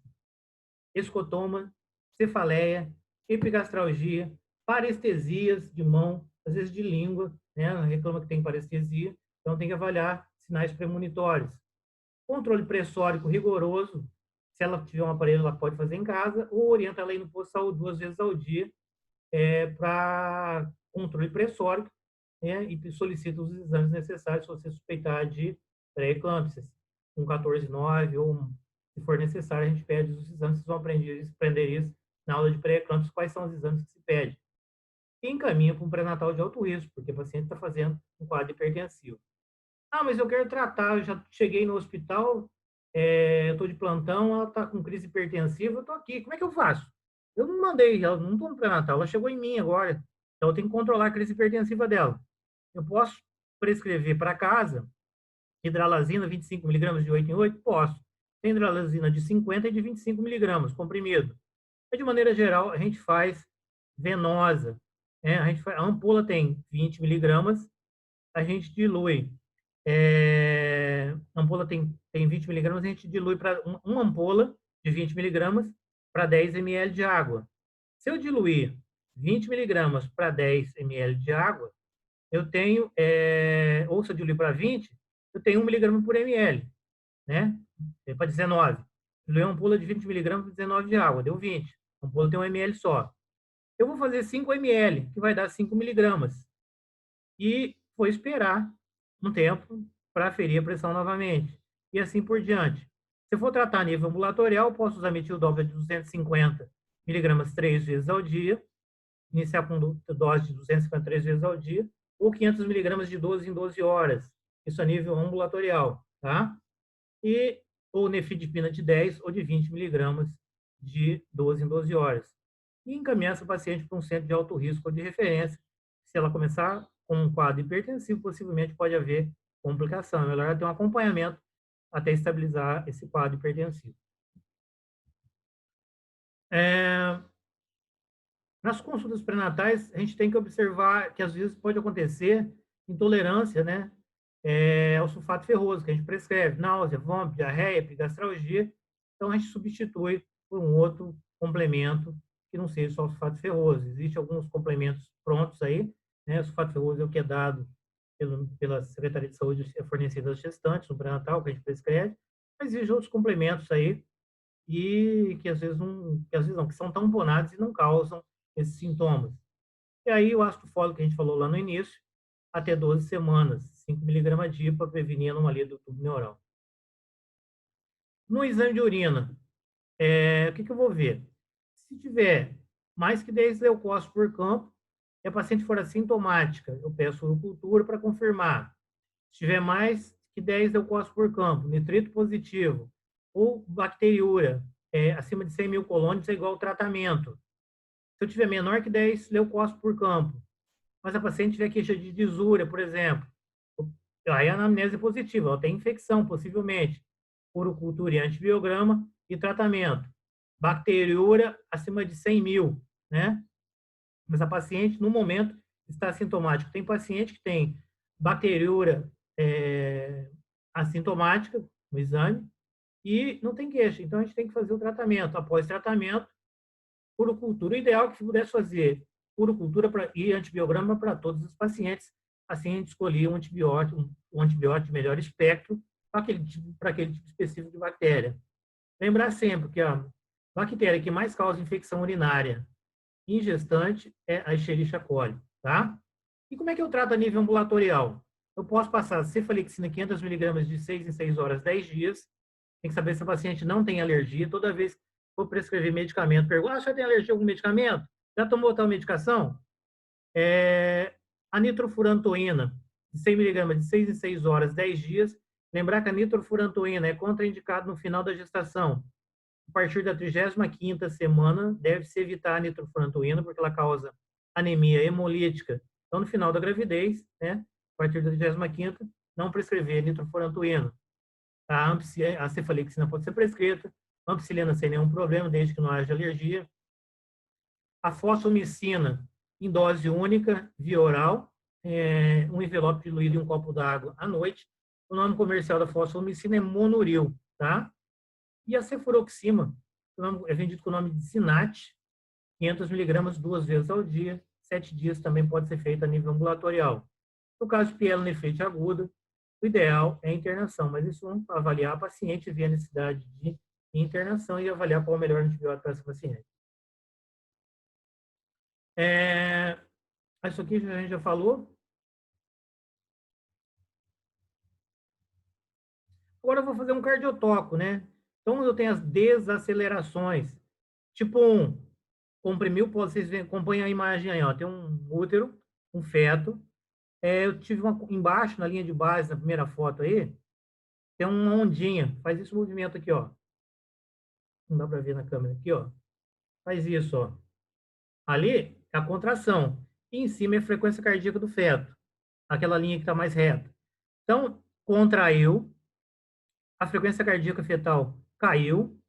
Escotoma, cefaleia, epigastralgia, parestesias de mão, às vezes de língua, né? Reclama que tem parestesia, então tem que avaliar sinais premonitórios. Controle pressórico rigoroso, se ela tiver um aparelho, ela pode fazer em casa, ou orienta ela ir no posto de saúde 2 vezes ao dia para controle pressórico, né? E solicita os exames necessários se você suspeitar de pré-eclâmpsias, com 14/9, ou se for necessário, a gente pede os exames, vocês vão aprender isso na aula de pré-eclâmpsia, quais são os exames que se pede. E encaminha para um pré-natal de alto risco, porque o paciente está fazendo um quadro hipertensivo. Mas eu quero tratar, eu já cheguei no hospital, eu estou de plantão, ela está com crise hipertensiva, eu estou aqui, como é que eu faço? Eu não mandei, ela não estou no pré-natal, ela chegou em mim agora, então eu tenho que controlar a crise hipertensiva dela. Eu posso prescrever para casa hidralazina 25 mg de 8 em 8? Posso. Tem hidralazina de 50 e de 25 mg, comprimido. Mas, de maneira geral, a gente faz venosa. A ampola tem 20 mg, a gente dilui. A ampola tem 20 mg, a gente dilui para uma ampola de 20 mg para 10 ml de água. Se eu diluir 20 mg para 10 ml de água, eu tenho, ou se eu diluir para 20, eu tenho 1 mg por ml, né? Para 19. Diluir uma ampola de 20 mg por 19 de água, deu 20. A ampola tem 1 ml só. Eu vou fazer 5 ml, que vai dar 5 mg. E vou esperar um tempo para aferir a pressão novamente. E assim por diante. Se eu for tratar a nível ambulatorial, posso usar metildopa de 250 miligramas 3 vezes ao dia, iniciar com dose de 253 vezes ao dia, ou 500 miligramas de 12 em 12 horas. Isso a nível ambulatorial, tá? Ou nefidipina de 10 ou de 20 miligramas de 12 em 12 horas. E encaminhar essa paciente para um centro de alto risco ou de referência. Se ela começar com um quadro hipertensivo, possivelmente pode haver complicação. É melhor ter um acompanhamento até estabilizar esse quadro hipertensivo. Nas consultas pré-natais, a gente tem que observar que às vezes pode acontecer intolerância, né, ao sulfato ferroso, que a gente prescreve, náusea, vômito, diarreia, epigastralgia. Então, a gente substitui por um outro complemento que não seja só o sulfato ferroso. Existem alguns complementos prontos aí, né? O sulfato ferroso é o que é dado pela Secretaria de Saúde, é fornecido às gestantes no pré-natal, que a gente prescreve, mas existem outros complementos aí e que às vezes não, que são tamponados e não causam esses sintomas. E aí o ácido fólico que a gente falou lá no início, até 12 semanas, 5 mg dia para prevenir anomalia do tubo neural. No exame de urina, o que eu vou ver? Se tiver mais que 10 leucócitos por campo, e a paciente for assintomática, eu peço urocultura para confirmar. Se tiver mais que 10 leucócitos por campo, nitrito positivo, ou bacteriúria, acima de 100 mil colônias, é igual ao tratamento. Se eu tiver menor que 10 leucócitos por campo, mas a paciente tiver queixa de disúria, por exemplo, aí a anamnese é positiva, ela tem infecção, possivelmente, urocultura e antibiograma e tratamento. Bacteriúria acima de 100 mil, né? Mas a paciente, no momento, está assintomática. Tem paciente que tem bacteriúria assintomática no exame e não tem queixa. Então, a gente tem que fazer o tratamento. Após tratamento, urocultura. O ideal é que pudesse fazer urocultura e antibiograma para todos os pacientes. Assim, a gente escolhia um antibiótico de melhor espectro para aquele tipo específico de bactéria. Lembrar sempre que a bactéria que mais causa infecção urinária em gestante é a Escherichia coli, tá? E como é que eu trato a nível ambulatorial? Eu posso passar cefalexina 500 mg de 6 em 6 horas, 10 dias. Tem que saber se a paciente não tem alergia. Toda vez que for prescrever medicamento, pergunta, você tem alergia a algum medicamento? Já tomou tal medicação? A nitrofurantoína, de 100 mg de 6 em 6 horas, 10 dias. Lembrar que a nitrofurantoína é contraindicada no final da gestação. A partir da 35ª semana, deve-se evitar a nitrofurantoína, porque ela causa anemia hemolítica. Então, no final da gravidez, né, a partir da 35ª, não prescrever nitrofurantoína. A cefalexina pode ser prescrita, a ampicilina sem nenhum problema, desde que não haja alergia. A fosfomicina, em dose única, via oral, um envelope diluído em um copo d'água à noite. O nome comercial da fosfomicina é Monuril, tá? E a cefuroxima, é vendido com o nome de Sinat, 500 mg 2 vezes ao dia, 7 dias também pode ser feito a nível ambulatorial. No caso de pielonefrite aguda, o ideal é a internação, mas isso vamos avaliar a paciente, ver a necessidade de internação e avaliar qual é o melhor antibiótico para essa paciente. Isso aqui a gente já falou. Agora eu vou fazer um cardiotoco, né? Então, eu tenho as desacelerações. Tipo 1, comprimiu, vocês acompanham a imagem aí, ó. Tem um útero, um feto. Eu tive embaixo, na linha de base, na primeira foto aí, tem uma ondinha. Faz esse movimento aqui, ó. Não dá para ver na câmera aqui, ó. Faz isso, ó. Ali é a contração. E em cima é a frequência cardíaca do feto. Aquela linha que está mais reta. Então, contraiu. A frequência cardíaca fetal caiu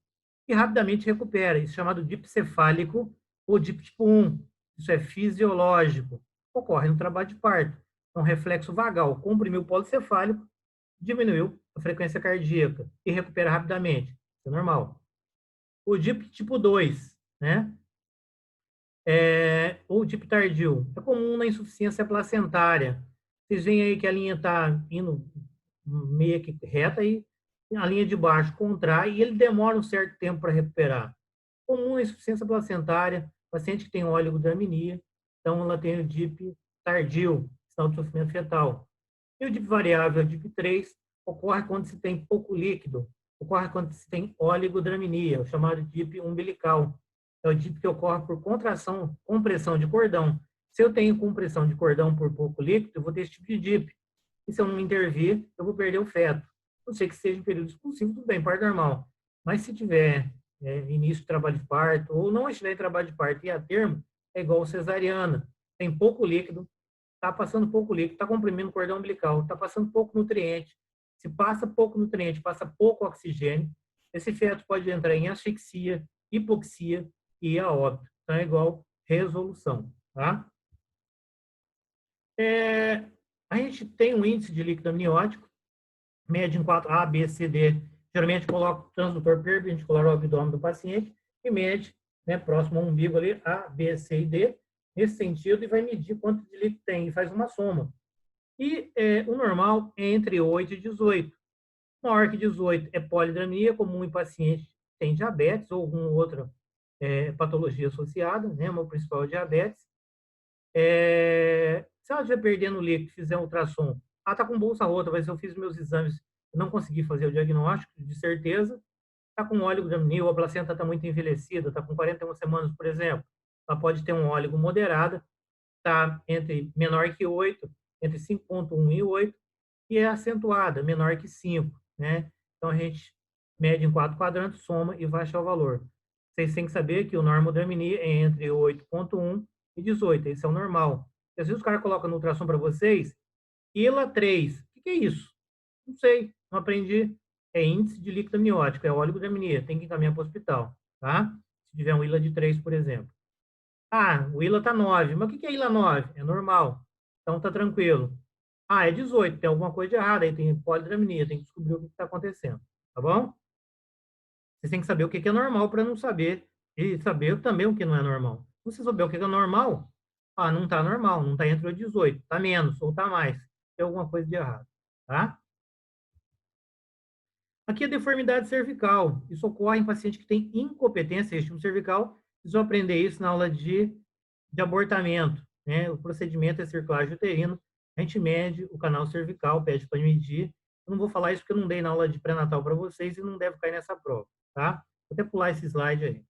e rapidamente recupera. Isso é chamado dip cefálico ou dip tipo 1. Isso é fisiológico. Ocorre no trabalho de parto. É um reflexo vagal. Comprimiu o polo cefálico, diminuiu a frequência cardíaca e recupera rapidamente. Isso é normal. O dip tipo 2, né? Ou dip tardio. É comum na insuficiência placentária. Vocês veem aí que a linha está indo meio que reta e a linha de baixo contrai e ele demora um certo tempo para recuperar. Comum na insuficiência placentária, paciente que tem oligodramia, então ela tem o DIP tardio, sinal de sofrimento fetal. E o DIP variável, DIP3, ocorre quando se tem pouco líquido, ocorre quando se tem oligodramia, o chamado DIP umbilical. É o DIP que ocorre por contração, compressão de cordão. Se eu tenho compressão de cordão por pouco líquido, eu vou ter esse tipo de DIP. E se eu não intervir, eu vou perder o feto. Não sei que seja em período expulsivo, tudo bem, parto normal. Mas se tiver início de trabalho de parto, ou não estiver em trabalho de parto e a termo, é igual cesariana. Tem pouco líquido, está passando pouco líquido, está comprimindo o cordão umbilical, está passando pouco nutriente. Se passa pouco nutriente, passa pouco oxigênio, esse feto pode entrar em asfixia, hipoxia e a óbito. Então, é igual resolução. Tá? A gente tem um índice de líquido amniótico, mede em 4 A, B, C, D. Geralmente coloca o transdutor perpendicular ao abdômen do paciente e mede, né, próximo ao umbigo ali, A, B, C e D, nesse sentido, e vai medir quanto de líquido tem, e faz uma soma. E o normal é entre 8 e 18. Maior que 18 é polidramia, comum em paciente que tem diabetes ou alguma outra patologia associada, né, o principal é diabetes. Se ela estiver perdendo líquido, fizer um ultrassom, está com bolsa rota, mas eu fiz meus exames, não consegui fazer o diagnóstico, de certeza, está com oligodramia, a placenta está muito envelhecida, está com 41 semanas, por exemplo, ela pode ter um óligo moderado, está entre menor que 8, entre 5,1 e 8, e é acentuada, menor que 5, né? Então, a gente mede em 4 quadrantes, soma e vai achar o valor. Vocês têm que saber que o normodramina é entre 8,1 e 18, esse é o normal. E, às vezes, o cara coloca no ultrassom para vocês, ILA 3, o que é isso? Não sei, não aprendi. É índice de líquido amniótico, é oligodramina, tem que encaminhar para o hospital, tá? Se tiver um ILA de 3, por exemplo. Ah, o ILA está 9, mas o que é ILA 9? É normal, então tá tranquilo. Ah, é 18, tem alguma coisa de errado, aí tem polidramina, tem que descobrir o que está acontecendo, tá bom? Vocês têm que saber o que é normal para não saber, e saber também o que não é normal. Se você souber o que é normal, não está normal, não está entre o 18, está menos ou está mais, tem alguma coisa de errado, tá? Aqui é deformidade cervical, isso ocorre em paciente que tem incompetência estímulo cervical, vocês vão aprender isso na aula de abortamento, né? O procedimento é circulagem uterino, a gente mede o canal cervical, pede para medir. Eu não vou falar isso porque eu não dei na aula de pré-natal para vocês e não deve cair nessa prova, tá? Vou até pular esse slide aí.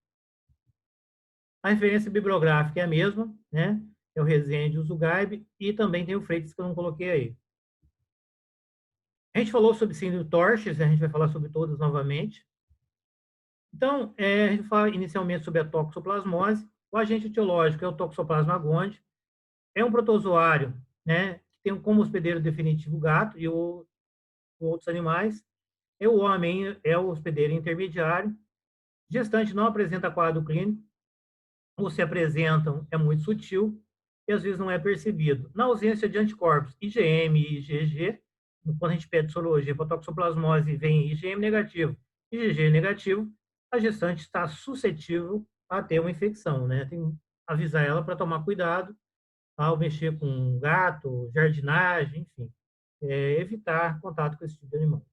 A referência bibliográfica é a mesma, né? É o Rezende, o Zugaib, e também tem o Freitas que eu não coloquei aí. A gente falou sobre síndrome Torches, a gente vai falar sobre todas novamente. Então, a gente fala inicialmente sobre a toxoplasmose. O agente etiológico é o Toxoplasma gondii. É um protozoário, né, que tem como hospedeiro definitivo o gato e outros animais. O homem é o hospedeiro intermediário. Gestante não apresenta quadro clínico, ou se apresentam, é muito sutil e às vezes não é percebido. Na ausência de anticorpos IgM e IgG, quando a gente pede sorologia para toxoplasmose, vem IgM negativo e IgG negativo, a gestante está suscetível a ter uma infecção, né? Tem que avisar ela para tomar cuidado ao mexer com gato, jardinagem, enfim, evitar contato com esse tipo de animal.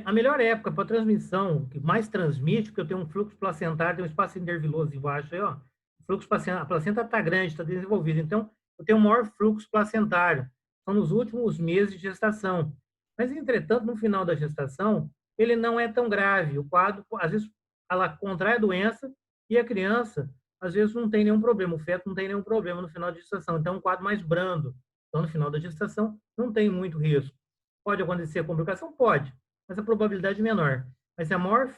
A melhor época para transmissão, que mais transmite, porque eu tenho um fluxo placentário, tem um espaço interviloso embaixo aí, ó. O fluxo placentário, a placenta está grande, está desenvolvida, então eu tenho um maior fluxo placentário. São nos últimos meses de gestação. Mas, entretanto, no final da gestação, ele não é tão grave. O quadro, às vezes, ela contrai a doença e a criança, às vezes, não tem nenhum problema. O feto não tem nenhum problema no final da gestação. Então, é um quadro mais brando. Então, no final da gestação, não tem muito risco. Pode acontecer complicação? Pode, mas a probabilidade é menor. Mas é a maior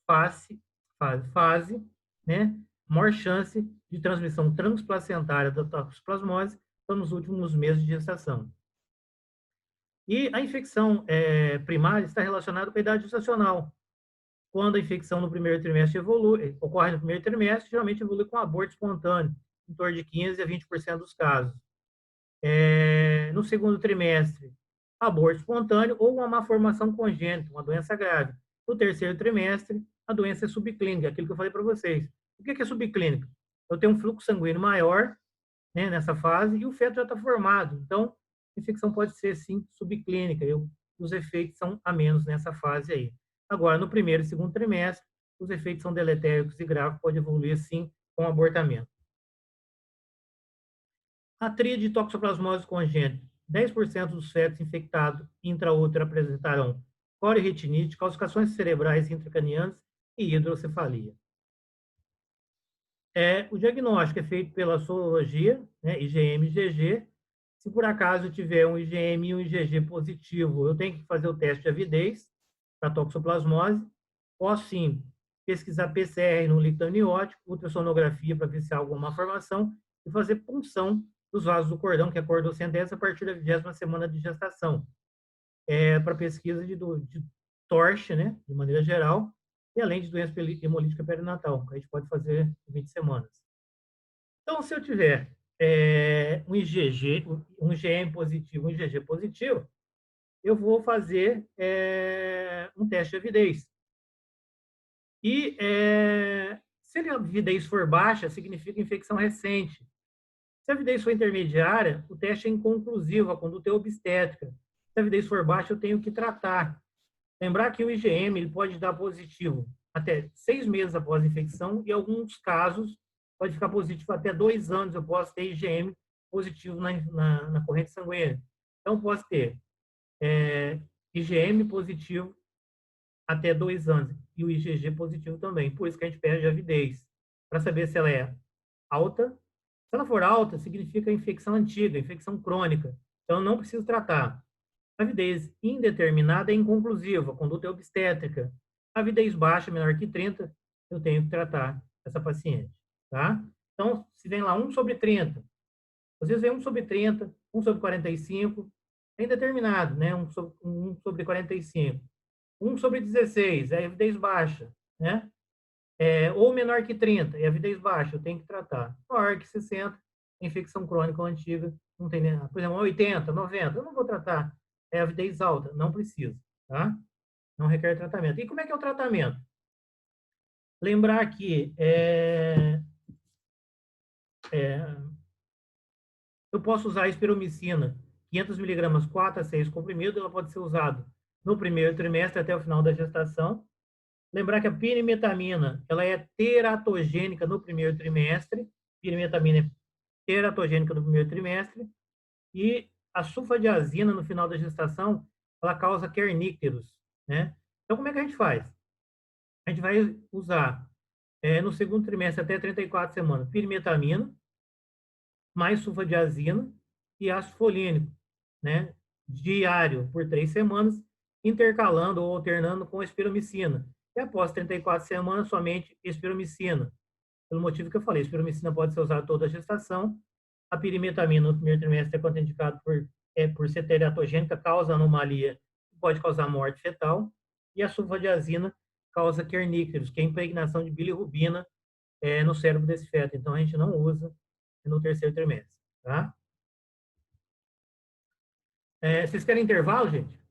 fase, né? Maior chance de transmissão transplacentária da toxoplasmose são nos últimos meses de gestação. E a infecção primária está relacionada com a idade gestacional. Quando a infecção no primeiro trimestre ocorre no primeiro trimestre, geralmente evolui com aborto espontâneo, em torno de 15% a 20% dos casos. No segundo trimestre, aborto espontâneo ou uma malformação congênita, uma doença grave. No terceiro trimestre, a doença é subclínica, aquilo que eu falei para vocês. O que é subclínica? Eu tenho um fluxo sanguíneo maior, né, nessa fase e o feto já está formado. Então, a infecção pode ser, sim, subclínica. Os efeitos são a menos nessa fase aí. Agora, no primeiro e segundo trimestre, os efeitos são deletéricos e graves, pode evoluir, sim, com abortamento. A tríade de toxoplasmose congênita. 10% dos fetos infectados intraútero apresentarão coriretinite, calcificações cerebrais intracranianas e hidrocefalia. O diagnóstico é feito pela sorologia, né, IgM e IgG. Se por acaso tiver um IgM e um IgG positivo, eu tenho que fazer o teste de avidez para toxoplasmose. Posso, sim, pesquisar PCR no líquido amniótico, ultrassonografia para ver se há alguma malformação e fazer punção dos vasos do cordão, que é a cordocendência, a partir da 20ª semana de gestação. Para pesquisa de torche, né, de maneira geral, e além de doença hemolítica perinatal, que a gente pode fazer em 20 semanas. Então, se eu tiver um IgG, um IgM positivo, um IgG positivo, eu vou fazer um teste de avidez. E se a avidez for baixa, significa infecção recente. Se a avidez for intermediária, o teste é inconclusivo, a conduta é obstétrica. Se a avidez for baixa, eu tenho que tratar. Lembrar que o IgM ele pode dar positivo até 6 meses após a infecção e, em alguns casos, pode ficar positivo até 2 anos. Eu posso ter IgM positivo na corrente sanguínea. Então, posso ter IgM positivo até 2 anos e o IgG positivo também. Por isso que a gente pede avidez, para saber se ela é alta. Se ela for alta, significa infecção antiga, infecção crônica. Então, não preciso tratar. Avidez indeterminada é inconclusiva, a conduta é obstétrica. Avidez baixa, menor que 30, eu tenho que tratar essa paciente. Tá? Então, se vem lá 1/30, às vezes vem 1/30, 1/45, é indeterminado, né? 1/45. 1/16, é avidez baixa, né? Ou menor que 30, é avidez baixa, eu tenho que tratar. Maior que 60, infecção crônica ou antiga, não tem nem nada. Por exemplo, 80, 90, eu não vou tratar. É avidez alta, não precisa, tá? Não requer tratamento. E como é que é o tratamento? Lembrar que eu posso usar a espironolactona, 500 mg, 4 a 6 comprimidos, ela pode ser usada no primeiro trimestre até o final da gestação. Lembrar que a pirimetamina, ela é teratogênica no primeiro trimestre, pirimetamina é teratogênica no primeiro trimestre, e a sulfadiazina no final da gestação, ela causa kernícteros, né? Então, como é que a gente faz? A gente vai usar no segundo trimestre até 34 semanas, pirimetamina, mais sulfadiazina e ácido folínico, né? Diário por 3 semanas, intercalando ou alternando com espiromicina. E após 34 semanas, somente espiromicina. Pelo motivo que eu falei, a espiromicina pode ser usada toda a gestação. A pirimetamina no primeiro trimestre é contraindicado por ser teratogênica, causa anomalia, pode causar morte fetal. E a sulfadiazina causa kernícteros, que é a impregnação de bilirrubina no cérebro desse feto. Então, a gente não usa no terceiro trimestre, tá? Vocês querem intervalo, gente?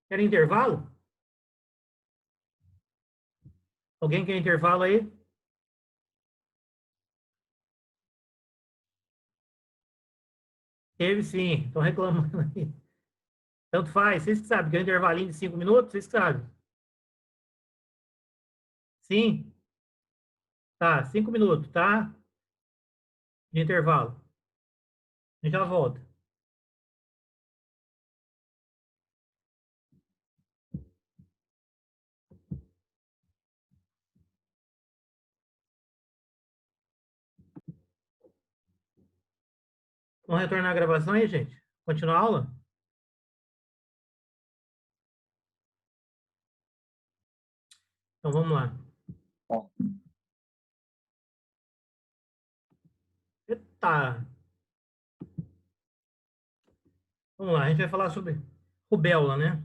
Querem intervalo? Alguém quer intervalo aí? Teve sim, estão reclamando aí. Tanto faz, vocês que sabem, que é um intervalinho de 5 minutos, vocês que sabem. Sim? Tá, 5 minutos, tá? De intervalo. A gente já volta. Vamos retornar a gravação aí, gente? Continuar a aula? Então, vamos lá. Eita! Vamos lá, a gente vai falar sobre rubéola, né?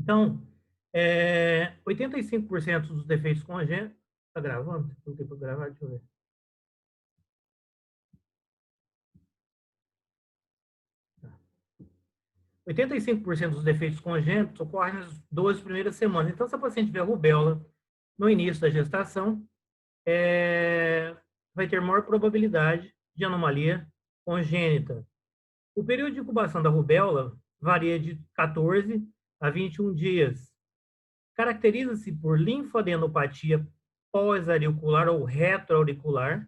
Então, 85% dos defeitos congênitos... Tá gravando? Não tem para gravar? Deixa eu ver. Tá. 85% dos defeitos congênitos ocorrem nas 12 primeiras semanas. Então, se a paciente tiver rubéola no início da gestação, vai ter maior probabilidade de anomalia congênita. O período de incubação da rubéola varia de 14 a 21 dias. Caracteriza-se por linfadenopatia pós-auricular ou retroauricular,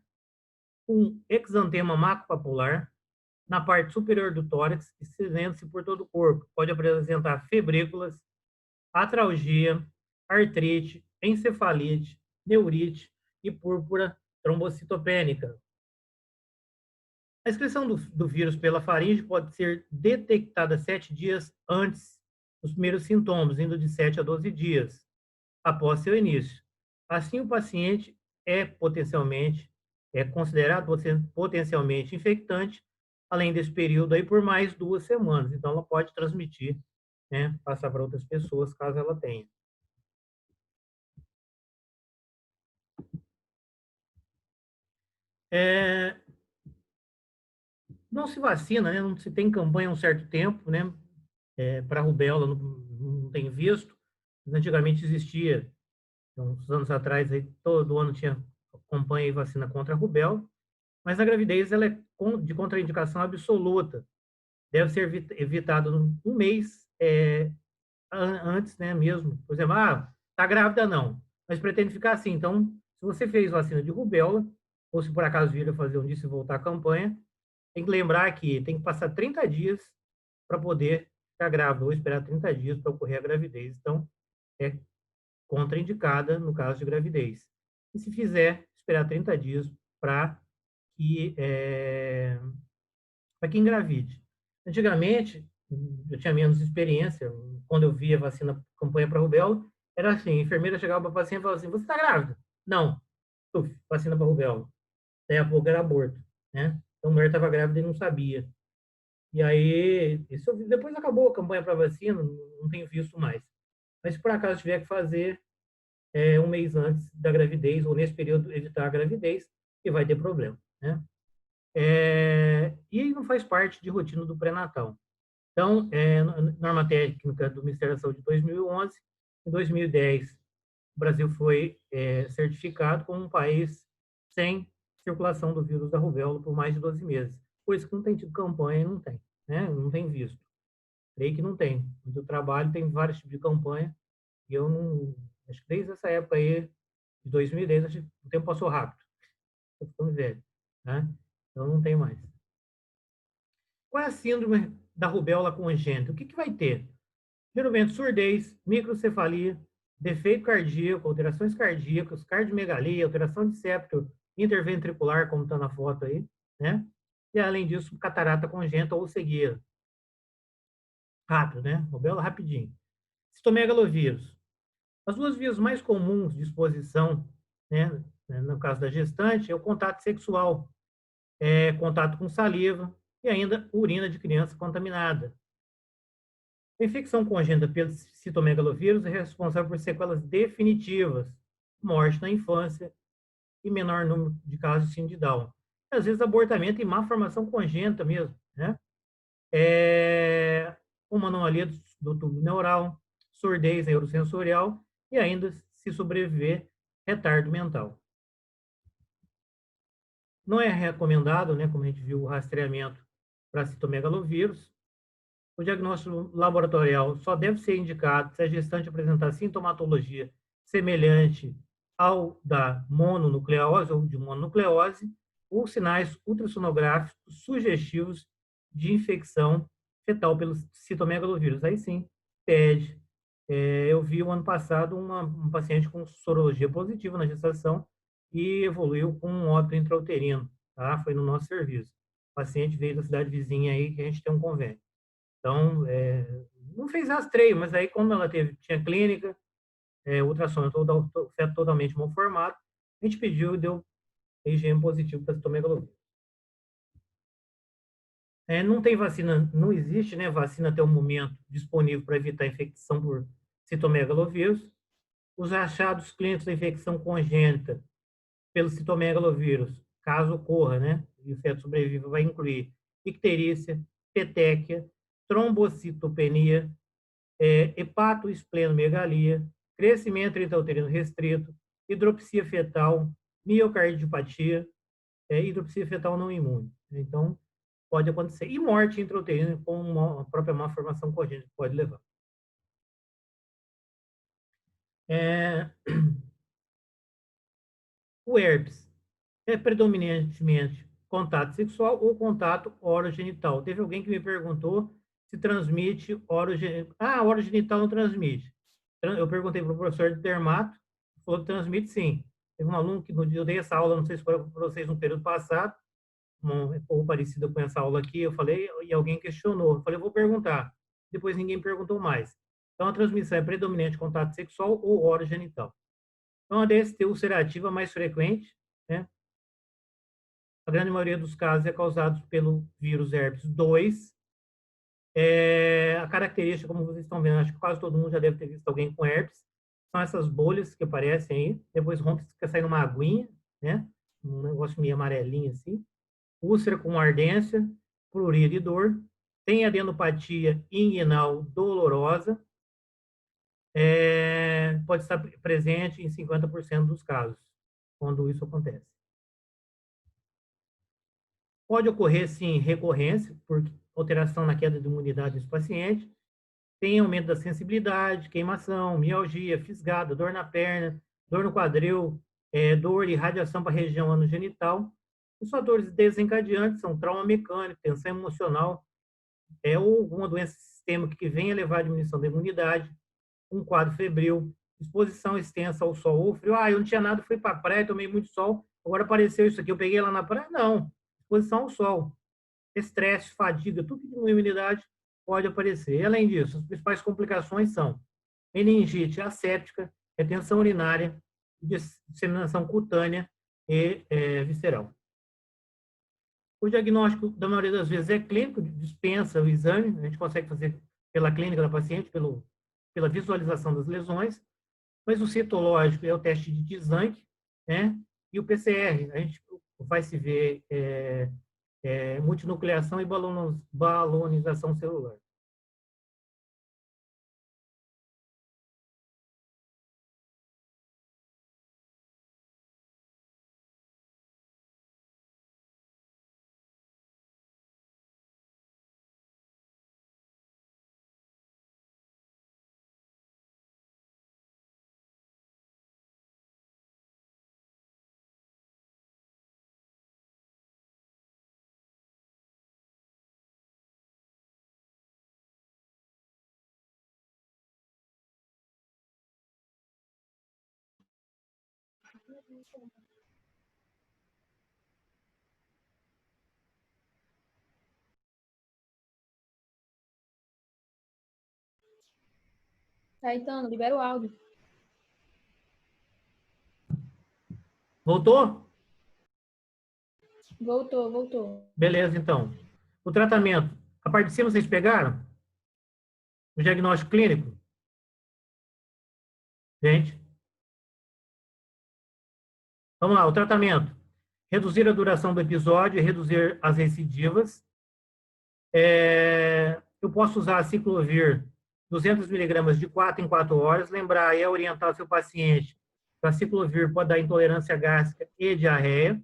um exantema maculopapular na parte superior do tórax, estendendo-se por todo o corpo. Pode apresentar febrículas, atralgia, artrite, encefalite, neurite e púrpura trombocitopênica. A excreção do vírus pela faringe pode ser detectada 7 dias antes dos primeiros sintomas, indo de 7 a 12 dias após seu início. Assim, o paciente é considerado potencialmente infectante, além desse período aí, por mais 2 semanas. Então, ela pode transmitir, né, passar para outras pessoas, caso ela tenha. Não se vacina, né? Não se tem campanha há um certo tempo, né? Para rubéola, não tem visto. Mas antigamente existia, uns anos atrás, aí, todo ano tinha campanha e vacina contra a rubéola, mas a gravidez ela é de contraindicação absoluta. Deve ser evitado um mês antes, né, mesmo. Por exemplo, tá grávida, não, mas pretende ficar assim. Então, se você fez vacina de rubéola, ou se por acaso vir a fazer um disso e voltar à campanha, tem que lembrar que tem que passar 30 dias para poder ficar grávida, ou esperar 30 dias para ocorrer a gravidez. Então, é contraindicada no caso de gravidez. E se fizer, esperar 30 dias para que engravide. Antigamente, eu tinha menos experiência, quando eu via vacina, campanha para rubéola, era assim, a enfermeira chegava para o paciente e falava assim, você está grávida? Não. Vacina para rubéola. Daí a pouco era aborto, né? Então, a mulher estava grávida e não sabia. E aí, isso depois acabou a campanha para vacina, não tenho visto mais. Mas se por acaso tiver que fazer um mês antes da gravidez, ou nesse período evitar a gravidez, e vai ter problema, né? E não faz parte de rotina do pré-natal. Então, norma técnica do Ministério da Saúde de 2011, em 2010, o Brasil foi certificado como um país sem circulação do vírus da rubéola por mais de 12 meses. Por isso que não tem tido campanha, não tem, né? Não tem visto. Creio que não tem. Mas o trabalho tem vários tipos de campanha e eu não... Acho que desde essa época aí, de 2010, acho que o tempo passou rápido. Estou ficando velho, né? Então não tem mais. Qual é a síndrome da rubéola congênita? O que vai ter? Geralmente surdez, microcefalia, defeito cardíaco, alterações cardíacas, cardiomegalia, alteração de septo interventricular, como está na foto aí, né? E além disso, catarata congênita ou cegueira. Rápido, né? Rubéola rapidinho. Citomegalovírus. As 2 vias mais comuns de exposição, né, no caso da gestante, é o contato sexual, contato com saliva e ainda urina de criança contaminada. A infecção congênita pelo citomegalovírus é responsável por sequelas definitivas, morte na infância e menor número de casos de síndrome de Down. Às vezes, abortamento e má formação congênita mesmo, né? Uma anomalia do tubo neural, surdez neurosensorial e ainda, se sobreviver, retardo mental. Não é recomendado, né, como a gente viu, o rastreamento para citomegalovírus. O diagnóstico laboratorial só deve ser indicado se a gestante apresentar sintomatologia semelhante ao da mononucleose ou de mononucleose, ou sinais ultrassonográficos sugestivos de infecção fetal pelo citomegalovírus. Aí sim, pede. Eu vi o ano passado um paciente com sorologia positiva na gestação e evoluiu com um óbito intrauterino, tá? Foi no nosso serviço. O paciente veio da cidade vizinha aí, que a gente tem um convênio. Então, não fez rastreio, mas aí, como ela tinha clínica, ultrassom feto totalmente mal formado, a gente pediu e deu IgM positivo para citomegalovírus. Não tem vacina, não existe, né, vacina até o momento disponível para evitar a infecção por citomegalovírus. Os achados clínicos da infecção congênita pelo citomegalovírus, caso ocorra, né, e o feto sobreviva, vai incluir icterícia, petéquia, trombocitopenia, hepatoesplenomegalia, crescimento intrauterino restrito, hidropsia fetal, miocardiopatia, hidropsia fetal não imune. Então, pode acontecer. E morte intrauterina com a própria má formação congênita pode levar. O herpes é predominantemente contato sexual ou contato orogenital. Teve alguém que me perguntou se transmite orogenital. Ah, orogenital não transmite. Eu perguntei para o professor de dermato, falou que transmite sim. Teve um aluno que eu dei essa aula, não sei se foi para vocês no período passado, um pouco parecida com essa aula aqui, eu falei, e alguém questionou. Eu falei, eu vou perguntar. Depois ninguém perguntou mais. Então, a transmissão é predominante contato sexual ou orogenital. Então, a DST ulcerativa mais frequente, né? A grande maioria dos casos é causado pelo vírus herpes 2. A característica, como vocês estão vendo, acho que quase todo mundo já deve ter visto alguém com herpes, são essas bolhas que aparecem aí, depois rompe, fica saindo uma aguinha, né? Um negócio meio amarelinho assim. Úlcera com ardência, prurido e dor. Tem adenopatia inguinal dolorosa. Pode estar presente em 50% dos casos, quando isso acontece. Pode ocorrer, sim, recorrência, por alteração na queda de imunidade dos pacientes. Tem aumento da sensibilidade, queimação, mialgia, fisgada, dor na perna, dor no quadril, dor e radiação para a região anogenital. Os fatores desencadeantes são trauma mecânico, tensão emocional, ou alguma doença sistêmica que venha levar à diminuição da imunidade, um quadro febril, exposição extensa ao sol ou frio. Eu não tinha nada, fui para a praia, tomei muito sol, agora apareceu isso aqui, eu peguei lá na praia? Não. Exposição ao sol, estresse, fadiga, tudo que diminui a imunidade pode aparecer. E, além disso, as principais complicações são meningite asséptica, retenção urinária, disseminação cutânea e visceral. O diagnóstico, da maioria das vezes, é clínico, dispensa o exame, a gente consegue fazer pela clínica da paciente, pela visualização das lesões, mas o citológico é o teste de Dzank, né? E o PCR, a gente vai se ver multinucleação e balonização celular. Caetano, libera o áudio. Voltou? Voltou. Beleza, então. O tratamento. A parte de cima vocês pegaram? O diagnóstico clínico? Gente? Vamos lá, o tratamento. Reduzir a duração do episódio e reduzir as recidivas. Eu posso usar a ciclovir 200 miligramas de 4 em 4 horas. Lembrar e orientar o seu paciente que a ciclovir pode dar intolerância gástrica e diarreia.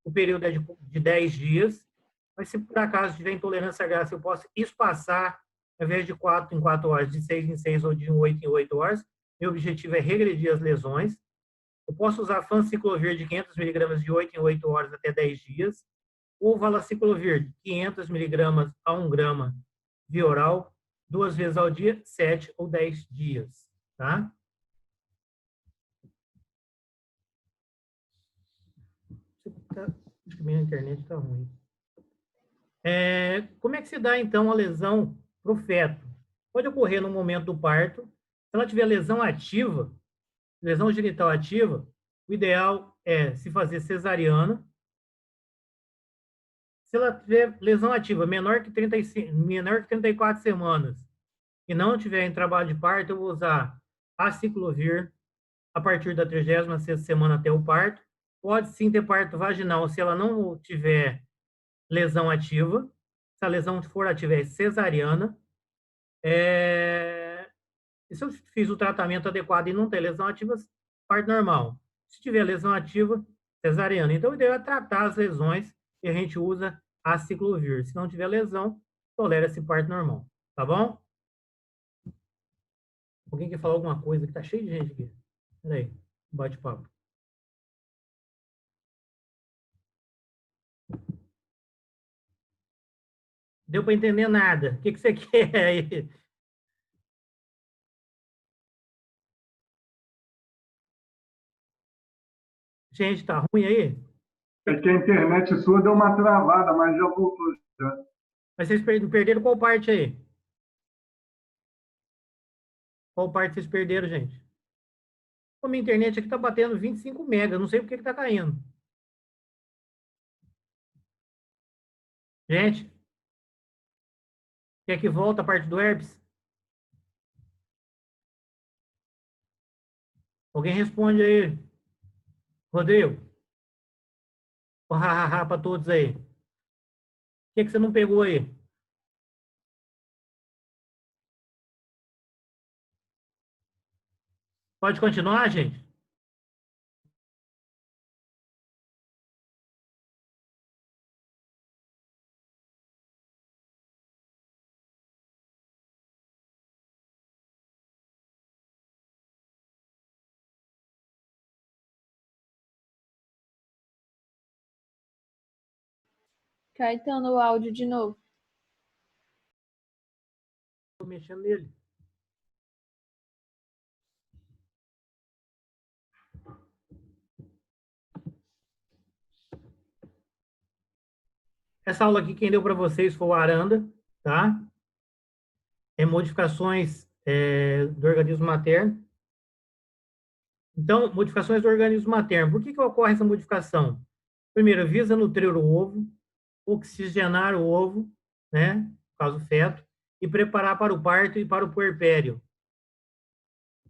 O período é de 10 dias. Mas se por acaso tiver intolerância gástrica, eu posso espaçar, ao invés de 4 em 4 horas, de 6 em 6 ou de 8 em 8 horas. Meu objetivo é regredir as lesões. Eu posso usar fanciclovir de 500 miligramas de 8 em 8 horas até 10 dias. Ou valaciclovir de 500 miligramas a 1 grama via oral, 2 vezes ao dia, 7 ou 10 dias. Tá? Acho que minha internet está ruim. Como é que se dá, então, a lesão para o feto? Pode ocorrer no momento do parto. Se ela tiver lesão ativa, lesão genital ativa, o ideal é se fazer cesariana. Se ela tiver lesão ativa menor que 34 semanas e não tiver em trabalho de parto, eu vou usar aciclovir a partir da 36ª semana até o parto. Pode sim ter parto vaginal se ela não tiver lesão ativa. Se a lesão for ativa, é cesariana. E se eu fiz o tratamento adequado e não tem lesão ativa, parto normal. Se tiver lesão ativa, cesariana. Então, o ideal é tratar as lesões e a gente usa a ciclovir. Se não tiver lesão, tolera-se parto normal. Tá bom? Alguém quer falar alguma coisa? Que tá cheio de gente aqui. Peraí, bate-papo. Deu para entender nada. O que você quer aí? Gente, tá ruim aí? É que a internet sua deu uma travada, mas já voltou. Já. Mas vocês perderam qual parte aí? Qual parte vocês perderam, gente? A minha internet aqui tá batendo 25 mega, não sei por que tá caindo. Gente, quer que volta a parte do herpes? Alguém responde aí. Rodrigo. O ha-ha-ha para todos aí. O que você não pegou aí? Pode continuar, gente? Caetano, o áudio de novo. Estou mexendo nele. Essa aula aqui, quem deu para vocês foi o Aranda, tá? É modificações do organismo materno. Então, modificações do organismo materno. Por que ocorre essa modificação? Primeiro, visa nutrir o ovo, oxigenar o ovo, né? No caso, o feto, e preparar para o parto e para o puerpério.